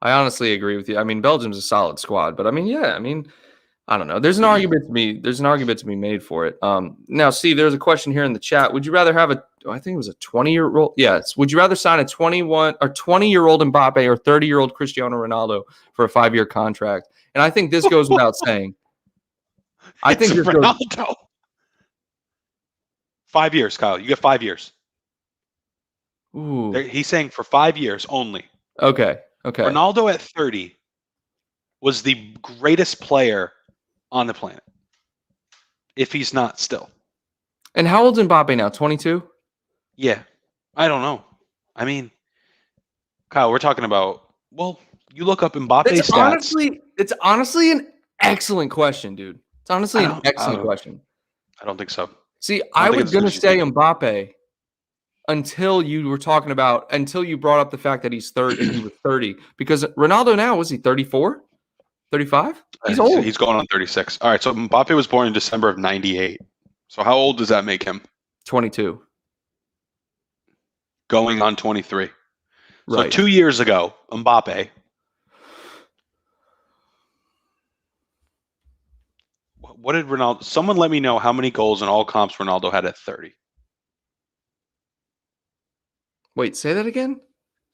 I honestly agree with you. I mean, Belgium's a solid squad, but I mean, yeah, I mean, I don't know. There's an argument to be made for it. Now, see, there's a question here in the chat. Would you rather have I think it was a 20-year-old? Yes. Would you rather sign a 20-year-old Mbappe or 30-year-old Cristiano Ronaldo for a 5-year contract? And I think this goes without saying. I think it's Ronaldo. 5 years, Kyle. You get 5 years. Ooh. He's saying for 5 years only. Okay. Ronaldo at 30 was the greatest player on the planet, if he's not still. And how old's Mbappe now? 22? Yeah. I don't know. I mean, Kyle, we're talking about, well, you look up Mbappe's stats. It's honestly an excellent question, dude. It's honestly an excellent question. I don't think so. See, I was going to say Mbappe until you brought up the fact that he's third and he was 30. Because Ronaldo now, was he 34? 35? He's old. He's going on 36. All right, so Mbappe was born in December of 98. So how old does that make him? 22. Going on 23. So Right. 2 years ago, Mbappe. What did Ronaldo? Someone let me know how many goals in all comps Ronaldo had at 30. Wait, say that again?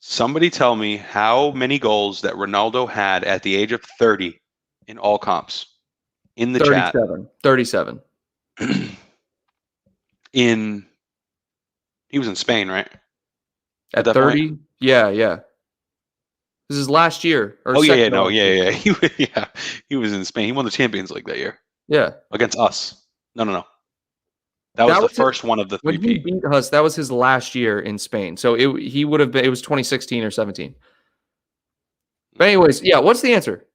Somebody tell me how many goals that Ronaldo had at the age of 30 in all comps in the 37. He was in Spain, right? At 30? Point? Yeah. This is last year. He was in Spain. He won the Champions League that year. Yeah. Against us. No. That was the first one of the three. When he beat us, that was his last year in Spain. So it was 2016 or 17. But anyways, yeah, what's the answer?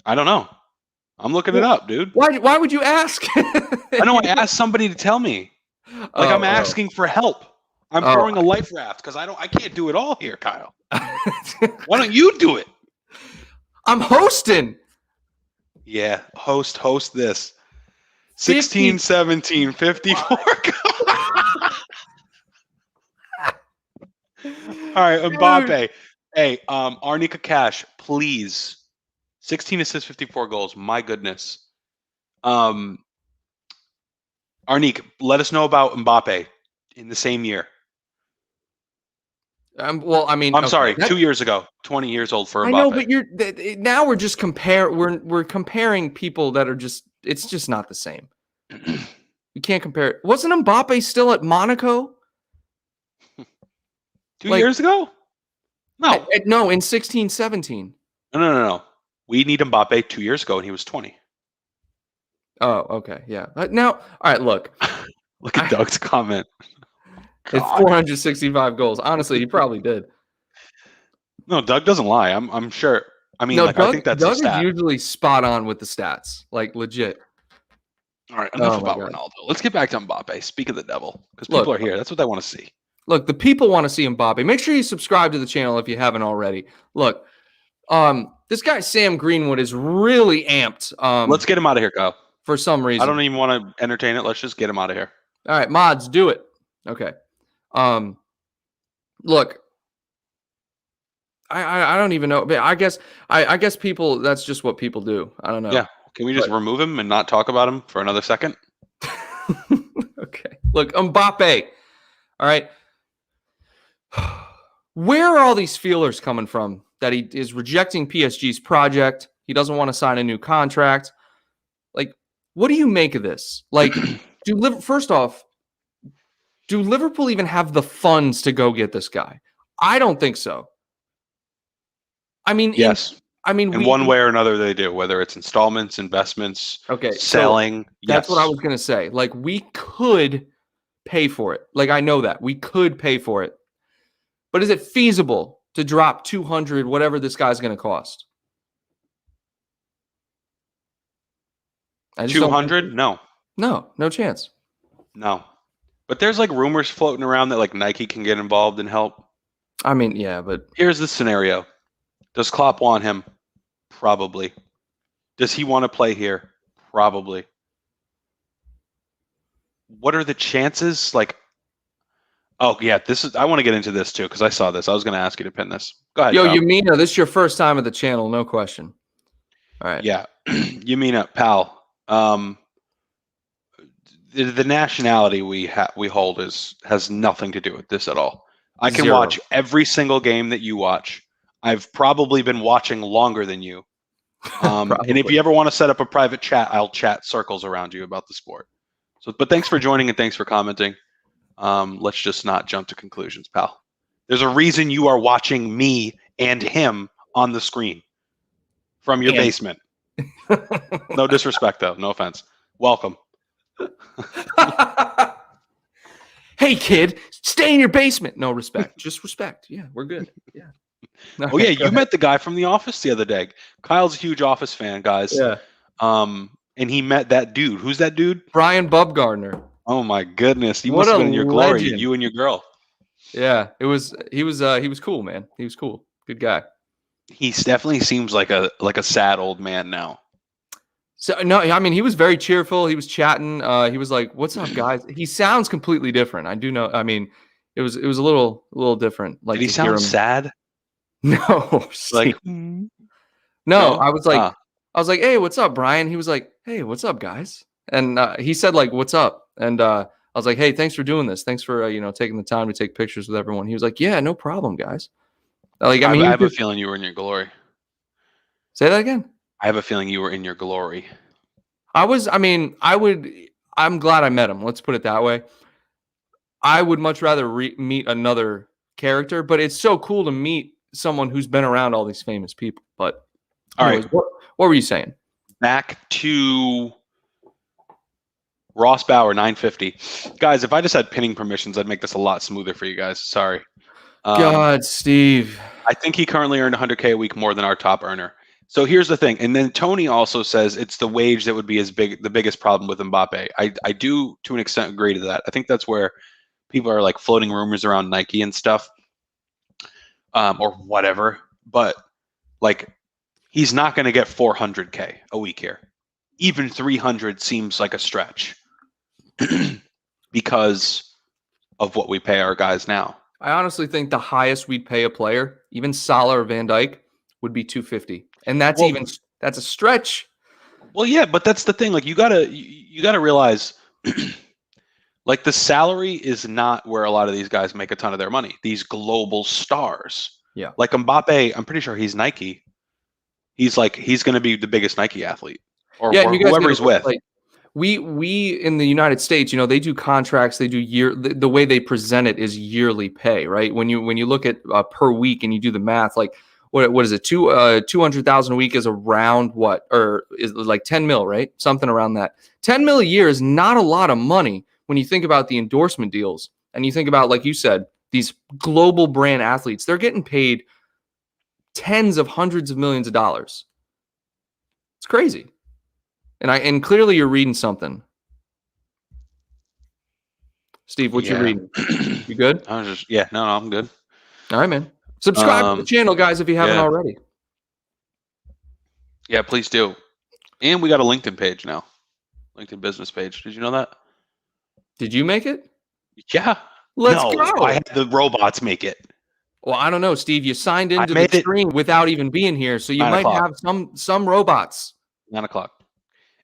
I don't know. I'm looking it up, dude. Why would you ask? I know I asked somebody to tell me. Like I'm asking for help. I'm throwing a life raft because I can't do it all here, Kyle. Why don't you do it? I'm hosting. Yeah, host this. 16, 17, 54. All right, Mbappe. Hey, Arnica Cash, please. 16 assists, 54 goals. My goodness. Arnique, let us know about Mbappe in the same year. Well, I mean, I'm sorry, 2 years ago, 20 years old for Mbappe. I know, but now we're just we're comparing people that are it's just not the same. You can't compare it. Wasn't Mbappe still at Monaco 2 years ago? No. No, in 16, 17. No. We need Mbappe 2 years ago, and he was 20. Oh, okay, yeah. Now, all right, look. Look at Doug's comment. It's 465 goals. Honestly, he probably did. No, Doug doesn't lie. I'm sure. I mean, Doug, I think that's Doug a stat. is usually spot on with the stats, like legit. All right, enough about Ronaldo. Let's get back to Mbappe. Speak of the devil, because people are here. That's what they want to see. Look, the people want to see Mbappe. Make sure you subscribe to the channel if you haven't already. Look, this guy Sam Greenwood is really amped. Let's get him out of here, Kyle. For some reason, I don't even want to entertain it. Let's just get him out of here. All right, mods, do it. Okay. Look, I don't even know. I guess people. That's just what people do. I don't know. Yeah. Can we just remove him and not talk about him for another second? Okay. Look, Mbappe. All right. Where are all these feelers coming from that he is rejecting PSG's project? He doesn't want to sign a new contract. Like, What do you make of this? Like, first off, do Liverpool even have the funds to go get this guy? I don't think so. I mean, Yes. In we one way or another, they do, whether it's installments, investments, okay. selling. So that's what I Yes. was gonna say. Like, we could pay for it. Like, I know that we could pay for it, but is it feasible to drop 200, whatever this guy's gonna cost? I just don't think 200? No. no chance. No. But there's like rumors floating around that like Nike can get involved and help. I mean, yeah, but Here's the scenario. Does Klopp want him? Probably. Does he want to play here? Probably. What are the chances? Like, oh yeah, I want to get into this too because I saw this. I was going to ask you to pin this. Go ahead. yo, Kyle. Yamina, this is your first time at the channel, no question. All right. Yeah, Yamina, pal. The nationality we hold has nothing to do with this at all. I can Zero. watch every single game that you watch. I've probably been watching longer than you. And if Probably. you ever want to set up a private chat, I'll chat circles around you about the sport. So, but thanks for joining and thanks for commenting. Let's just not jump to conclusions, pal. There's a reason you are watching me and him on the screen from your basement. No disrespect, though. No offense. Welcome. Hey, kid, stay in your basement. No respect, just respect. Yeah, we're good. Yeah. Oh yeah, you met the guy from The Office the other day. Kyle's a huge Office fan, guys. Yeah. And he met that dude. Who's that dude? Brian Bubgardner. Oh my goodness, he What must have a been in your glory. legend. You and your girl. Yeah, he was cool, man. He was cool. Good guy. He definitely seems like a sad old man now. So no, I mean he was very cheerful. He was chatting. He was like, "What's up, guys?" He sounds completely different. I do know. I mean, it was a little different. Like, Did he to hear sound him. sad? No, Like no. no? I was like, "Hey, what's up, Brian?" He was like, "Hey, what's up, guys?" And he said like, "What's up?" And I was like, "Hey, thanks for doing this. Thanks for taking the time to take pictures with everyone." He was like, "Yeah, no problem, guys." Like, I mean, I have a feeling you were in your glory. say that again. I have a feeling you were in your glory. I'm glad I met him. Let's put it that way. I would much rather meet another character, but it's so cool to meet someone who's been around all these famous people. But anyways, All right. what were you saying? Back to Ross Bauer, 950. Guys, if I just had pinning permissions, I'd make this a lot smoother for you guys. Sorry. God, Steve. I think he currently earned 100K a week more than our top earner. So here's the thing. And then Tony also says it's the wage that would be the biggest problem with Mbappe. I do, to an extent, agree to that. I think that's where people are like floating rumors around Nike and stuff, or whatever. But like, he's not going to get 400K a week here. Even 300 seems like a stretch because of what we pay our guys now. I honestly think the highest we'd pay a player, even Salah or Van Dijk, would be 250, and that's a stretch. Well, yeah, but that's the thing. Like, you gotta realize, like, the salary is not where a lot of these guys make a ton of their money. These global stars, Yeah, like Mbappe, I'm pretty sure he's Nike. He's going to be the biggest Nike athlete, or whoever he's with. Like, we in the United States, they do contracts. They do the way they present it is yearly pay, right? When you look at per week and you do the math, like what is it? 200,000 a week is around what, or is like 10 mil, right? Something around that. 10 mil a year is not a lot of money when you think about the endorsement deals and you think about, like you said, these global brand athletes. They're getting paid tens of hundreds of millions of dollars. It's crazy. And clearly you're reading something. Steve, what you reading? You good? No, I'm good. All right, man. Subscribe to the channel, guys, if you haven't already. Yeah, please do. And we got a LinkedIn page now. LinkedIn business page. Did you know that? Did you make it? Yeah. Let's go. I had the robots make it. Well, I don't know, Steve. You signed into the stream without even being here, so you might have some robots. 9:00.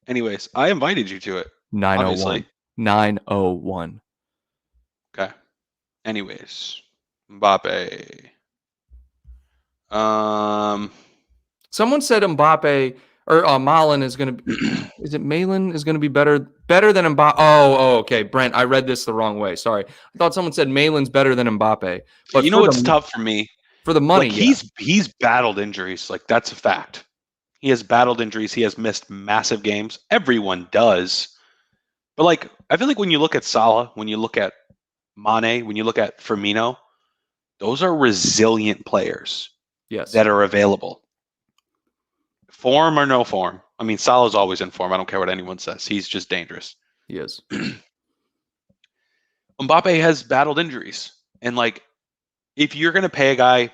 Anyways, I invited you to it. 9:01. 9:01. Okay. Anyways, Mbappe. Someone said Mbappe or Malen is going to be. Is it Malen is going to be better than Mbappe? Oh, okay, Brent, I read this the wrong way. Sorry, I thought someone said Malen's better than Mbappe. But You know what's tough for me? for the money, Like yeah. he's battled injuries. Like that's a fact. He has battled injuries. He has missed massive games. Everyone does. But like I feel like when you look at Salah, when you look at Mane, when you look at Firmino, those are resilient players Yes, that are available. Form or no form. I mean, Salah's always in form. I don't care what anyone says. He's just dangerous. he is. Mbappe has battled injuries. And like if you're gonna pay a guy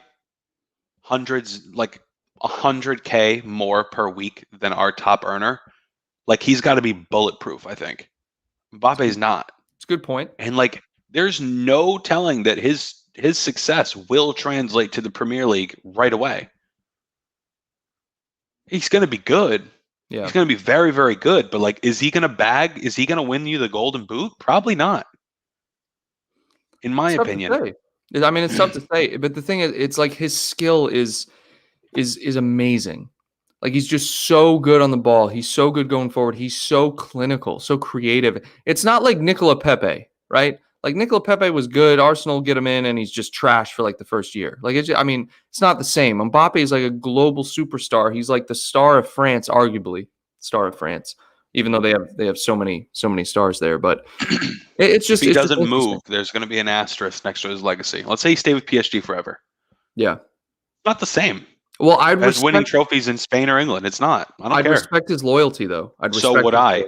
hundreds, like 100K more per week than our top earner, like he's got to be bulletproof, I think. Mbappe's not. It's a good point. And like there's no telling that his success will translate to the Premier League right away. He's going to be good. Yeah, He's going to be very, very good. But like, is he going to bag? Is he going to win you the Golden Boot? Probably not. In my opinion. I mean, it's tough to say. But the thing is, it's like his skill is amazing. Like he's just so good on the ball. He's so good going forward. He's so clinical, so creative. It's not like Nicola Pepe, right? Like Nicola Pepe was good. Arsenal get him in, and he's just trash for like the first year. Like I mean, it's not the same. Mbappe is like a global superstar. He's like the star of France, arguably star of France, even though they have so many stars there. But it's just if he it's doesn't just move, there's going to be an asterisk next to his legacy. Let's say he stay with PSG forever. Yeah, Not the same. well, I'd as winning respect, trophies in Spain or England. It's not. I don't I'd care. respect his loyalty, though. So would I,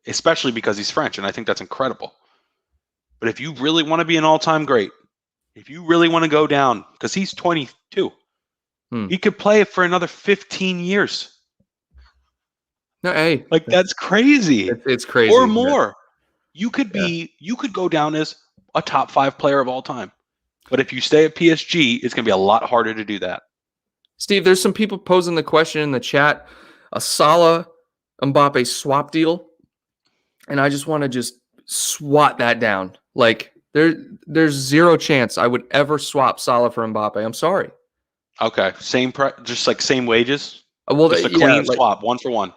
especially because he's French, and I think that's incredible. But if you really want to be an all-time great, if you really want to go down, because he's 22, he could play for another 15 years. No, hey, Like that's crazy. It's crazy. Or more. You could go down as a top 5 player of all time. But if you stay at PSG, it's going to be a lot harder to do that. Steve, there's some people posing the question in the chat, a Salah Mbappe swap deal, and I just want to just swat that down. Like there's zero chance I would ever swap Salah for Mbappe. I'm sorry. Okay, just like same wages. Well, just a clean swap, 1 for 1.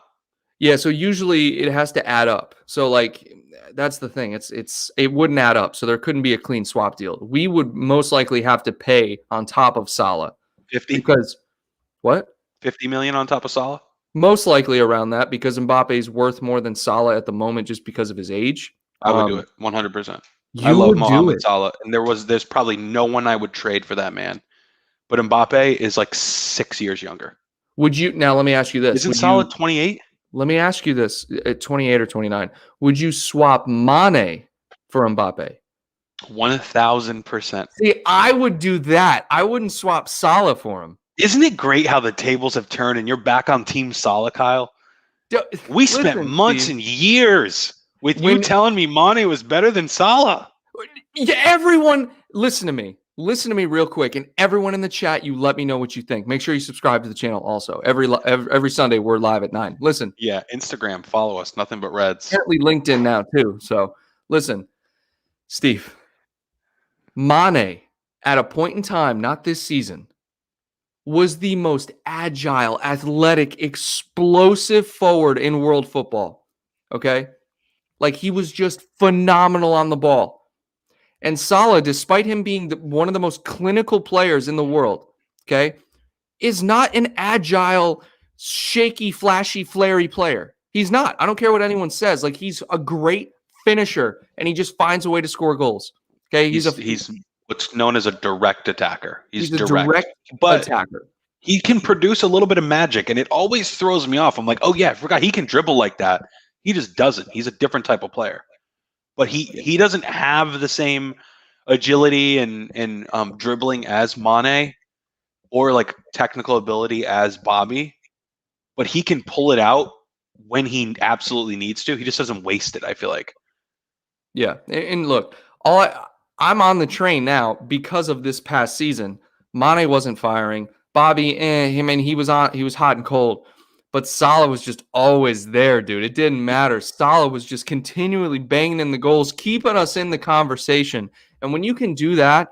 Yeah, so usually it has to add up. So like that's the thing. It wouldn't add up. So there couldn't be a clean swap deal. We would most likely have to pay on top of Salah. 50? Because what? 50 million on top of Salah? Most likely around that because Mbappe is worth more than Salah at the moment just because of his age. I would do it 100%. You I love would Mohamed do it. Salah, and there's probably no one I would trade for that man. But Mbappe is like 6 years younger. Would you now? Let me ask you this: Isn't Salah 28? Let me ask you this: at 28 or 29, would you swap Mane for Mbappe? 1,000%. See, I would do that. I wouldn't swap Salah for him. Isn't it great how the tables have turned and you're back on Team Salah, Kyle? We spent months and years with you telling me Mane was better than Salah. Yeah, everyone, listen to me. Listen to me real quick, and everyone in the chat, you let me know what you think. Make sure you subscribe to the channel also. Every Sunday, we're live at 9. Listen. Yeah, Instagram, follow us, nothing but Reds. Apparently LinkedIn now, too. So, listen, Steve. Mane, at a point in time, not this season, was the most agile, athletic, explosive forward in world football. Okay? Like, he was just phenomenal on the ball. And Salah, despite him being one of the most clinical players in the world, okay, is not an agile, shaky, flashy, flary player. He's not. I don't care what anyone says. Like, he's a great finisher, and he just finds a way to score goals. Okay, he's what's known as a direct attacker. He's a direct attacker. He can produce a little bit of magic, and it always throws me off. I'm like, oh yeah, I forgot he can dribble like that. He just doesn't. He's a different type of player. But he doesn't have the same agility and dribbling as Mane or like technical ability as Bobby. But he can pull it out when he absolutely needs to. He just doesn't waste it, I feel like. Yeah. And look, I'm on the train now because of this past season. Mane wasn't firing. Bobby, he was hot and cold. But Salah was just always there, dude. It didn't matter. Salah was just continually banging in the goals, keeping us in the conversation. And when you can do that,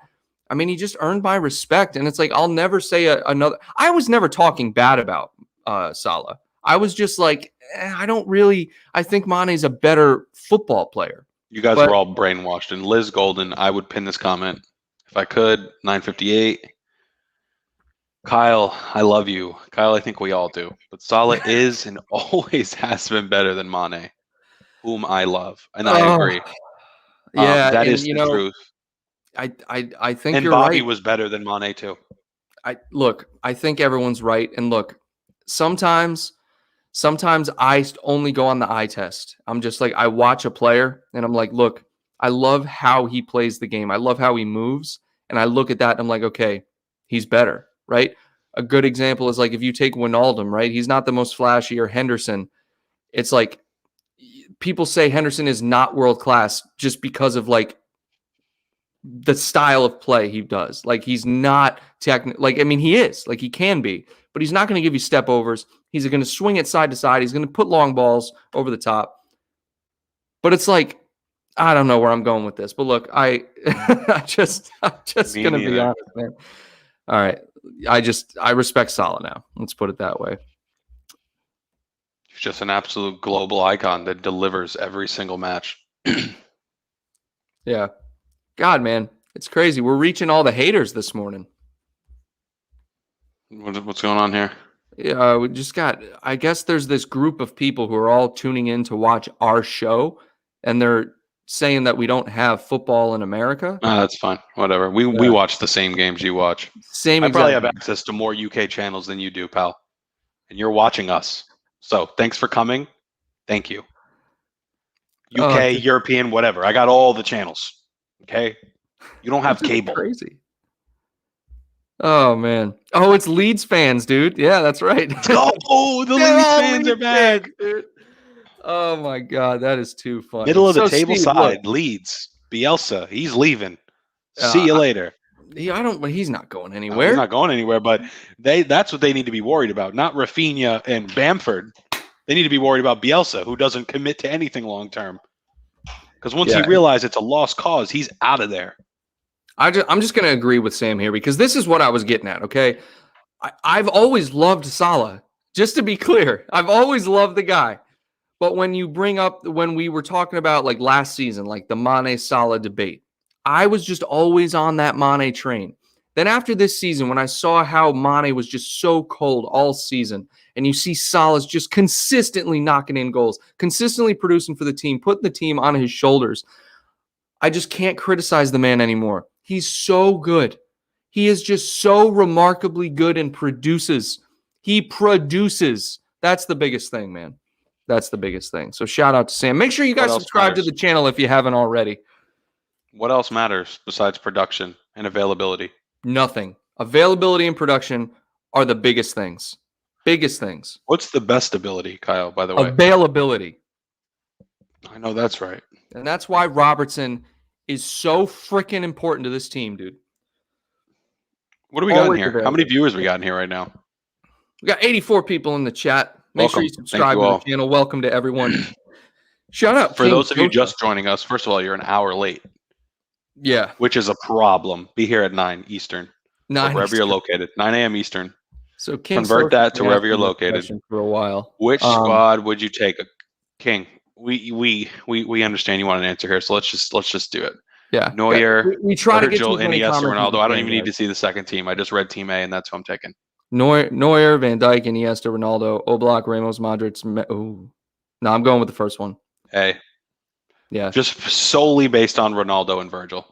I mean, he just earned my respect. And it's like, I'll never say another. I was never talking bad about Salah. I was just like, I think Mane's a better football player. You guys But were all brainwashed. And Liz Golden, I would pin this comment if I could. 958. Kyle, I love you. Kyle, I think we all do. But Salah is and always has been better than Mane, whom I love. And I agree. Yeah, that and is the truth. I think And you're Bobby right. was better than Mane too. I think everyone's right. And look, sometimes I only go on the eye test. I'm just like, I watch a player and I'm like, look, I love how he plays the game. I love how he moves. And I look at that and I'm like, okay, he's better, right? A good example is like if you take Wijnaldum, right? He's not the most flashy, or Henderson. It's like people say Henderson is not world class just because of like the style of play he does. Like he's not technical. Like, I mean, he is. Like he can be, but he's not going to give you step overs. He's going to swing it side to side. He's going to put long balls over the top. But it's like, I don't know where I'm going with this. But look, I'm just going to be honest, man. All right. I respect Salah now. Let's put it that way. He's just an absolute global icon that delivers every single match. Yeah. God, man, it's crazy. We're reaching all the haters this morning. What's going on here? Yeah, we just got, I guess there's this group of people who are all tuning in to watch our show, and they're saying that we don't have football in America. That's fine. Whatever. We watch the same games you watch. Same. I probably have access to more UK channels than you do, pal. And you're watching us. So thanks for coming. Thank you. UK, European, whatever. I got all the channels. Okay? You don't have cable. Crazy. Oh, man. Oh, it's Leeds fans, dude. Yeah, that's right. Let's go. Oh, the Leeds fans are back. Dude. Oh, my God. That is too funny. Middle of the table side, Leeds. Bielsa. He's leaving. See you later. He's not going anywhere. He's not going anywhere, but that's what they need to be worried about. Not Rafinha and Bamford. They need to be worried about Bielsa, who doesn't commit to anything long term. Because once he realizes it's a lost cause, he's out of there. I'm just going to agree with Sam here because this is what I was getting at, okay? I've always loved Salah. Just to be clear, I've always loved the guy. But when you bring up, when we were talking about like last season, like the Mane Salah debate, I was just always on that Mane train. Then after this season, when I saw how Mane was just so cold all season, and you see Salah's just consistently knocking in goals, consistently producing for the team, putting the team on his shoulders, I just can't criticize the man anymore. He's so good. He is just so remarkably good and produces. He produces. That's the biggest thing, man. That's the biggest thing. So shout out to Sam. Make sure you guys subscribe to the channel if you haven't already. What else matters besides production and availability? Nothing. Availability and production are the biggest things. Biggest things. What's the best ability, Kyle, by the way? Availability. I know that's right. And that's why Robertson is so freaking important to this team, dude. What do we got in here? How many viewers we got in here right now? We got 84 people in the chat. Make sure you subscribe to the channel. Welcome to everyone. Shout out. For those of you just joining us, first of all, you're an hour late. Yeah. Which is a problem. Be here at 9 Eastern. 9 wherever you're located. 9 a.m. Eastern. So King convert that to wherever you're located. For a while. Which squad would you take? King, we understand you want an answer here, so let's just do it. Yeah. Neuer, we try to get Iniesta, Ronaldo. I don't even need to see the second team. I just read Team A, and that's who I'm taking. Neuer, Van Dijk, Iniesta, Ronaldo, Oblak, Ramos, Modric. No, I'm going with the first one. Hey. Yeah. Just solely based on Ronaldo and Virgil.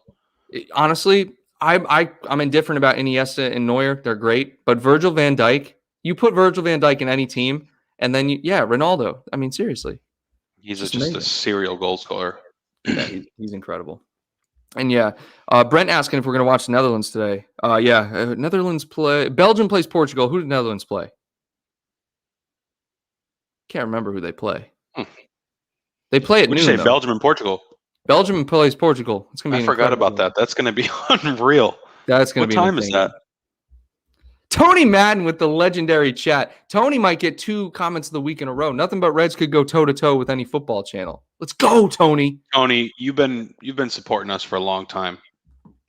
Honestly, I'm indifferent about Iniesta and Neuer. They're great. But Virgil van Dijk, you put Virgil van Dijk in any team, and then, Ronaldo. I mean, seriously. He's just a serial goal scorer. Yeah, he's incredible. And Brent asking if we're going to watch the Netherlands today. Netherlands play. Belgium plays Portugal. Who did Netherlands play? Can't remember who they play. They play at noon. Would you say Belgium and Portugal? Belgium plays Portugal. It's gonna be. I forgot about that. That's going to be unreal. That's going to be. What time is that? Tony Madden with the legendary chat. Tony might get 2 comments of the week in a row. Nothing but Reds could go toe to toe with any football channel. Let's go, Tony. Tony, you've been supporting us for a long time.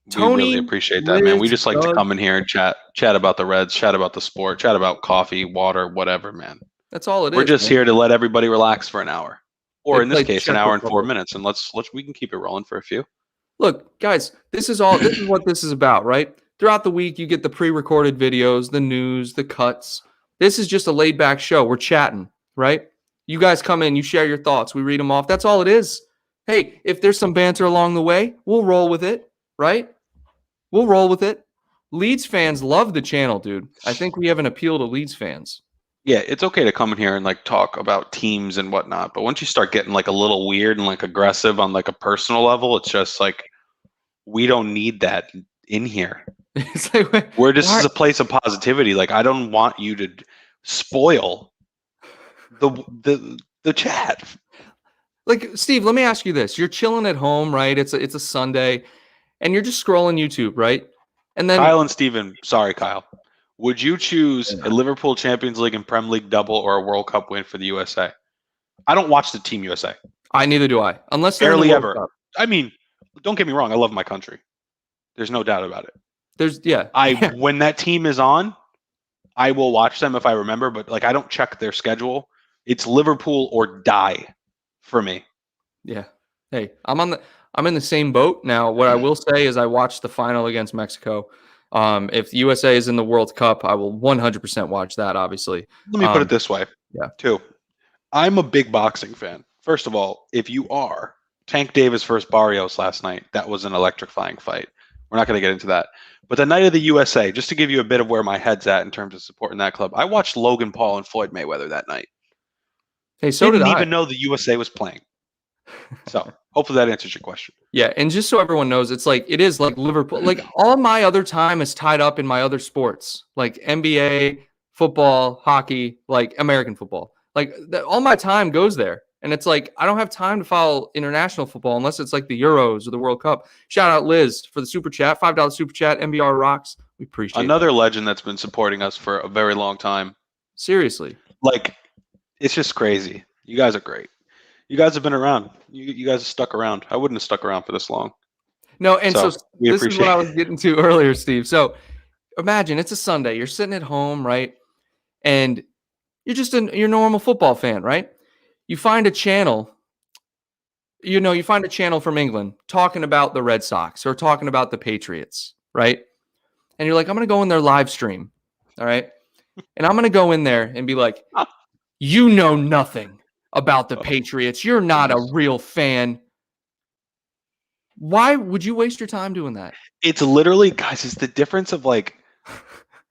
Tony, we really appreciate that, man. We just like to come in here and chat about the Reds, chat about the sport, chat about coffee, water, whatever, man. That's all it We're is. just Man. here to let everybody relax for an hour, or They in this play case, an Czech hour and 4 Republic. minutes, and we can keep it rolling for a few. Look, guys, this is what this is about, right? Throughout the week, you get the pre-recorded videos, the news, the cuts. This is just a laid-back show. We're chatting, right? You guys come in, you share your thoughts, we read them off. That's all it is. Hey, if there's some banter along the way, we'll roll with it, right? We'll roll with it. Leeds fans love the channel, dude. I think we have an appeal to Leeds fans. Yeah, it's okay to come in here and like talk about teams and whatnot, but once you start getting like a little weird and like aggressive on like a personal level, it's just like we don't need that in here. It's like, We're just as a place of positivity. Like I don't want you to spoil the chat. Like, Steve, let me ask you this. You're chilling at home, right? It's a Sunday, and you're just scrolling YouTube, right? And then Kyle and Steven, sorry, Kyle. Would you choose a Liverpool Champions League and Prem League double or a World Cup win for the USA? I don't watch the Team USA. neither do I. Unless they're in the Barely World ever. Cup. I mean, don't get me wrong. I love my country. There's no doubt about it. Yeah. When that team is on, I will watch them if I remember. But like, I don't check their schedule. It's Liverpool or die for me. Yeah. Hey, I'm in the same boat now. What I will say is I watched the final against Mexico. If the USA is in the World Cup, I will 100% watch that, obviously. Let me put it this way. Yeah. Two, I'm a big boxing fan. First of all, if you are, Tank Davis versus Barrios last night, that was an electrifying fight. We're not going to get into that. But the night of the USA, just to give you a bit of where my head's at in terms of supporting that club, I watched Logan Paul and Floyd Mayweather that night. Hey, so Didn't did I. even know the USA was playing. So hopefully that answers your question. Yeah, and just so everyone knows, it is like Liverpool. Like all my other time is tied up in my other sports, like NBA, football, hockey, like American football. Like all my time goes there. And it's like, I don't have time to follow international football unless it's like the Euros or the World Cup. Shout out Liz for the super chat, $5 super chat, MBR rocks. We appreciate Another legend that's been supporting us for a very long time. Seriously. Like, it's just crazy. You guys are great. You guys have been around. You guys have stuck around. I wouldn't have stuck around for this long. No, and so this is what I was it. getting to earlier, Steve. So imagine it's a Sunday. You're sitting at home, right? And you're just you're a normal football fan, right? You find a channel, you find a channel from England talking about the Red Sox or talking about the Patriots, right? And you're like, I'm going to go in their live stream, all right? And I'm going to go in there and be like, you know nothing about the Patriots. You're not a real fan. Why would you waste your time doing that? It's literally, guys, it's the difference of like,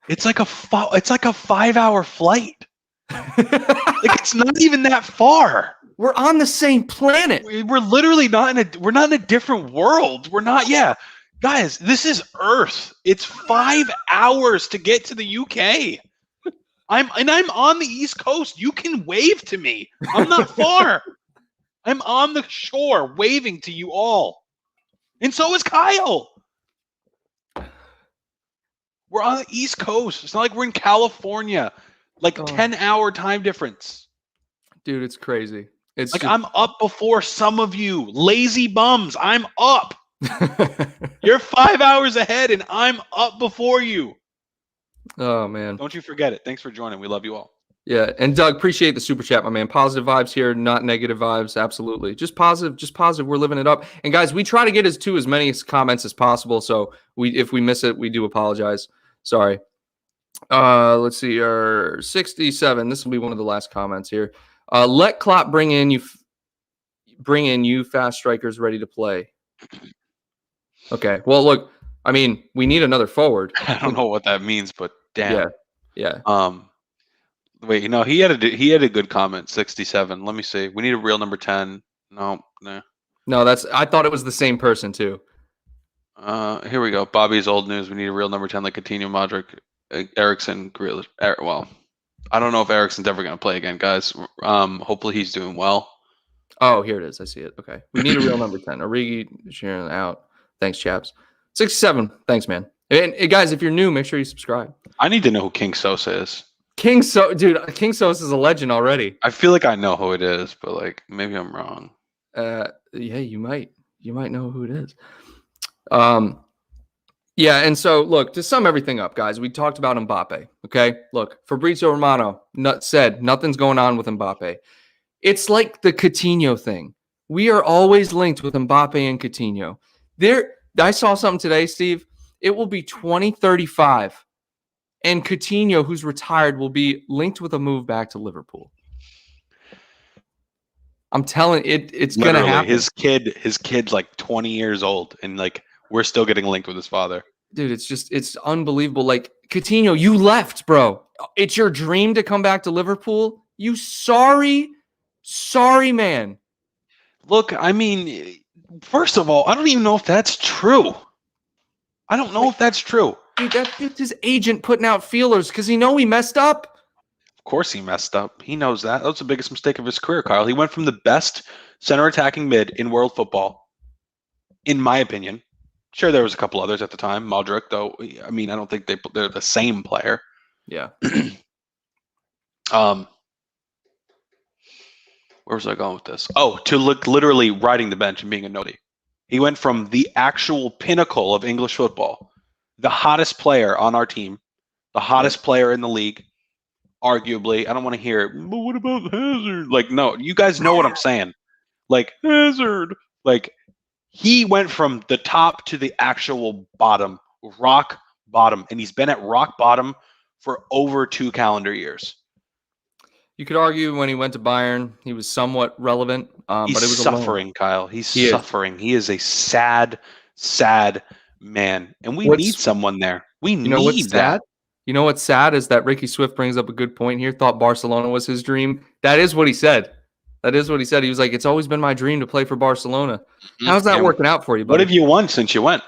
it's like a 5-hour flight. Like it's not even that far. We're on the same planet. We're literally we're not in a different world. We're not, Guys, this is Earth. It's 5 hours to get to the UK. I'm on the East Coast. You can wave to me. I'm not far. I'm on the shore waving to you all. And so is Kyle. We're on the East Coast. It's not like we're in California. Like 10-hour time difference. Dude, it's crazy. It's like I'm up before some of you. Lazy bums. I'm up. You're 5 hours ahead and I'm up before you. Oh, man. Don't you forget it. Thanks for joining. We love you all. Yeah. And Doug, appreciate the super chat, my man. Positive vibes here, not negative vibes. Absolutely. Just positive. We're living it up. And guys, we try to get as many comments as possible. So if we miss it, we do apologize. Sorry. Let's see. 67. This will be one of the last comments here. Let Klopp bring in you fast strikers ready to play. Okay. Well, look, I mean, we need another forward. I don't know what that means, but damn. Yeah. Wait, he had a good comment. 67. Let me see. We need a real number 10. No. I thought it was the same person too. Here we go. Bobby's old news. We need a real number 10 like Coutinho, Modric, Eriksen, Grealish. Well, I don't know if Eriksen's ever going to play again, guys. Hopefully he's doing well. Oh, here it is. I see it. Okay. We need a real number 10. Origi, sharing out. Thanks, chaps. 67. Thanks, man. And guys, if you're new, make sure you subscribe. I need to know who King Sosa is. King Sosa is a legend already. I feel like I know who it is, but like maybe I'm wrong. Yeah, you might know who it is. Yeah, and so look, to sum everything up, guys, we talked about Mbappe. Okay, look, Fabrizio Romano said nothing's going on with Mbappe. It's like the Coutinho thing. We are always linked with Mbappe and Coutinho. I saw something today, Steve. It will be 2035, and Coutinho, who's retired, will be linked with a move back to Liverpool. I'm telling it's gonna happen. His kid's like 20 years old, and like we're still getting linked with his father. Dude, it's unbelievable. Like, Coutinho, you left, bro. It's your dream to come back to Liverpool. You sorry man. Look, I mean, first of all, I don't even know if that's true. I don't know if that's true. Dude, that's just his agent putting out feelers because he messed up. Of course he messed up. He knows that. That was the biggest mistake of his career, Kyle. He went from the best center attacking mid in world football, in my opinion. Sure, there was a couple others at the time. Modric, though. I mean, I don't think they're the same player. Yeah. Where was I going with this? Oh, to look literally riding the bench and being a nobody. He went from the actual pinnacle of English football, the hottest player on our team, the hottest player in the league, arguably. I don't want to hear, but what about Hazard? Like, no, you guys know what I'm saying. Like, Hazard. Like, he went from the top to the actual bottom, rock bottom, and he's been at rock bottom for over 2 calendar years. You could argue when he went to Bayern, he was somewhat relevant, He's but it was suffering, Kyle. He's suffering. He is a sad, sad man, and we need someone there. We need that. You know what's sad is that Ricky Swift brings up a good point here. Thought Barcelona was his dream. That is what he said. He was like, it's always been my dream to play for Barcelona. How's that working out for you, buddy? What have you won since you went?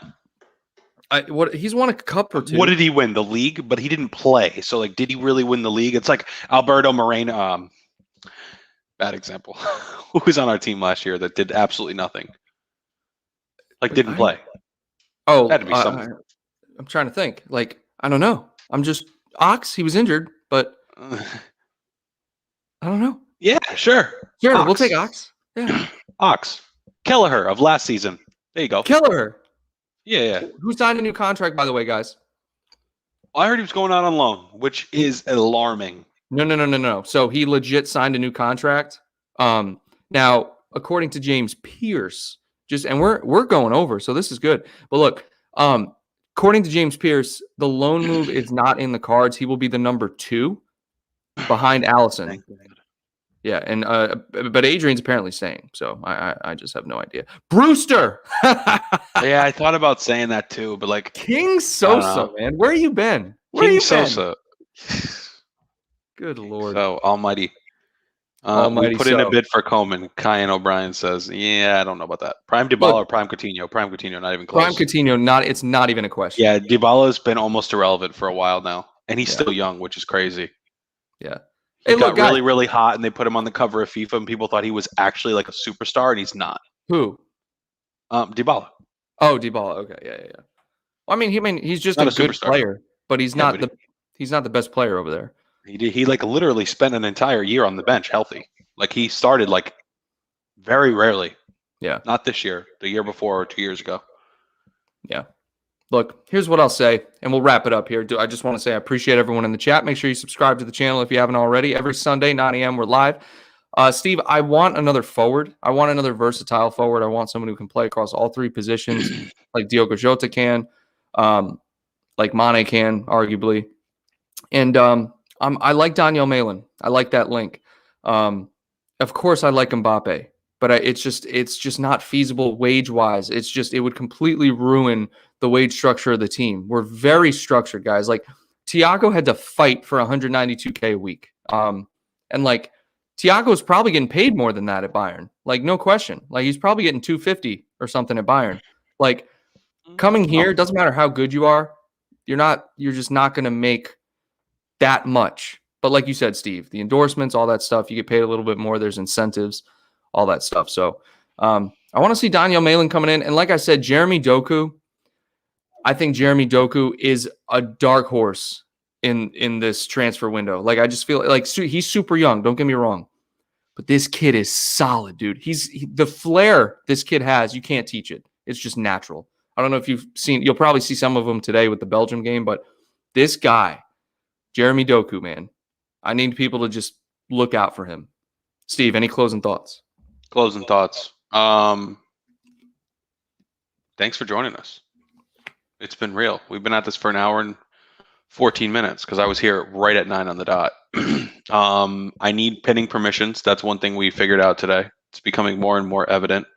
He's won a cup or two. What did he win? The league? But he didn't play. So, like, did he really win the league? It's like Alberto Moreno. Bad example. Who was on our team last year that did absolutely nothing? Like, didn't play. Oh, had to be something. I'm trying to think. Like, I don't know. Ox, he was injured, but I don't know. Yeah, sure. Sure, Ox. we'll take Ox. Yeah. Ox. Kelleher of last season. There you go. Kelleher. Yeah. Who signed a new contract, by the way, guys? I heard he was going out on loan, which is alarming. No. So he legit signed a new contract. Now, according to James Pierce, and we're going over, so this is good. But look, according to James Pierce, the loan move is not in the cards. He will be the number 2 behind Allison. Yeah, and but Adrian's apparently staying, so I just have no idea. Brewster. Yeah, I thought about saying that too, but like King Sosa, man, where you been? King Sosa. Good Lord. So almighty. We put in a bid for Coleman. Kyan O'Brien says, "Yeah, I don't know about that. Prime Dybala or Prime Coutinho? Prime Coutinho, not even close. Prime Coutinho, it's not even a question. Yeah, Dybala's been almost irrelevant for a while now, and he's still young, which is crazy. Yeah. He got really, really hot, and they put him on the cover of FIFA, and people thought he was actually like a superstar, and he's not. Who? Dybala. Oh, Dybala. Okay, yeah. Well, I mean, he's just a good player, but he's not the best player over there. He like literally spent an entire year on the bench, healthy. Like he started like very rarely. Yeah. Not this year, the year before or 2 years ago. Yeah. Look, here's what I'll say, and we'll wrap it up here. I just want to say I appreciate everyone in the chat. Make sure you subscribe to the channel if you haven't already. Every Sunday, 9 a.m., we're live. Steve, I want another forward. I want another versatile forward. I want someone who can play across all 3 positions, like Diogo Jota can, like Mane can, arguably. And I like Donyell Malen. I like that link. Of course, I like Mbappe, but it's just not feasible wage-wise. It would completely ruin the wage structure of the team. We're very structured, guys. Like, Thiago had to fight for $192K a week. And like, Thiago's probably getting paid more than that at Bayern. Like, no question. Like, he's probably getting $250 or something at Bayern. Like, coming here, doesn't matter how good you are, you're just not going to make that much. But like you said, Steve, the endorsements, all that stuff, you get paid a little bit more. There's incentives, all that stuff. So I want to see Donyell Malen coming in. And like I said, Jeremy Doku, I think Jeremy Doku is a dark horse in this transfer window. Like, I just feel like he's super young. Don't get me wrong. But this kid is solid, dude. The flair this kid has, you can't teach it. It's just natural. I don't know if you'll probably see some of them today with the Belgium game, but this guy, Jeremy Doku, man, I need people to just look out for him. Steve, any closing thoughts? Closing thoughts. Thanks for joining us. It's been real. We've been at this for an hour and 14 minutes because I was here right at 9 on the dot. I need pinning permissions. That's one thing we figured out today. It's becoming more and more evident.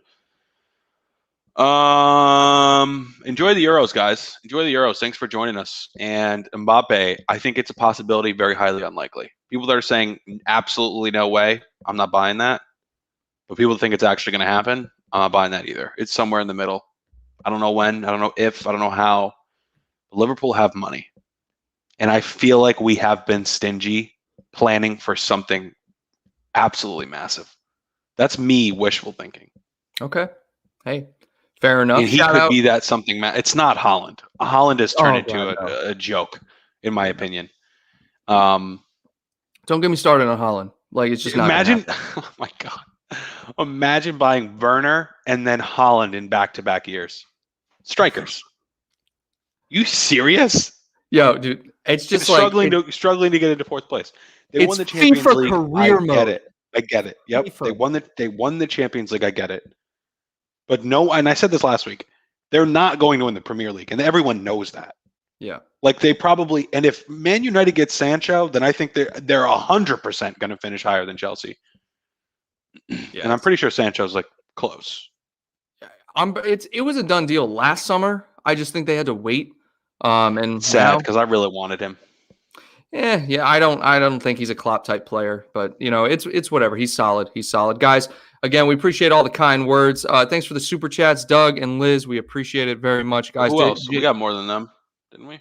Enjoy the Euros, guys. Enjoy the Euros. Thanks for joining us. And Mbappe, I think it's a possibility, very highly unlikely. People that are saying absolutely no way, I'm not buying that. But people think it's actually going to happen, I'm not buying that either. It's somewhere in the middle. I don't know when, I don't know if, I don't know how. Liverpool have money. And I feel like we have been stingy planning for something absolutely massive. That's me wishful thinking. Okay. Hey, fair enough. And he could be that something. It's not Holland. Holland has turned into a joke, in my opinion. Don't get me started on Holland. Like, it's just not. Imagine, oh my God. Imagine buying Werner and then Holland in back-to-back years. Strikers. You serious? Yo, dude, it's just struggling to get into fourth place. They won the Champions League. Career mode. I get it. Yep. FIFA. They won the Champions League. I get it. But no, and I said this last week, they're not going to win the Premier League, and everyone knows that. Yeah. Like they probably, and if Man United gets Sancho, then I think they're 100% going to finish higher than Chelsea. Yeah. And I'm pretty sure Sancho's like close. It was a done deal last summer. I just think they had to wait. And sad because I really wanted him. Yeah. I don't think he's a Klopp type player, but it's whatever. He's solid. Guys, again, we appreciate all the kind words. Thanks for the super chats, Doug and Liz. We appreciate it very much, guys. Who else? We got more than them, didn't we?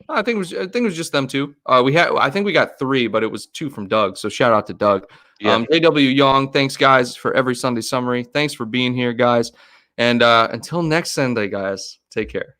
I think it was just them two. I think we got 3, but it was 2 from Doug. So shout out to Doug. Yeah. JW Young, thanks guys for every Sunday summary. Thanks for being here, guys. And until next Sunday, guys, take care.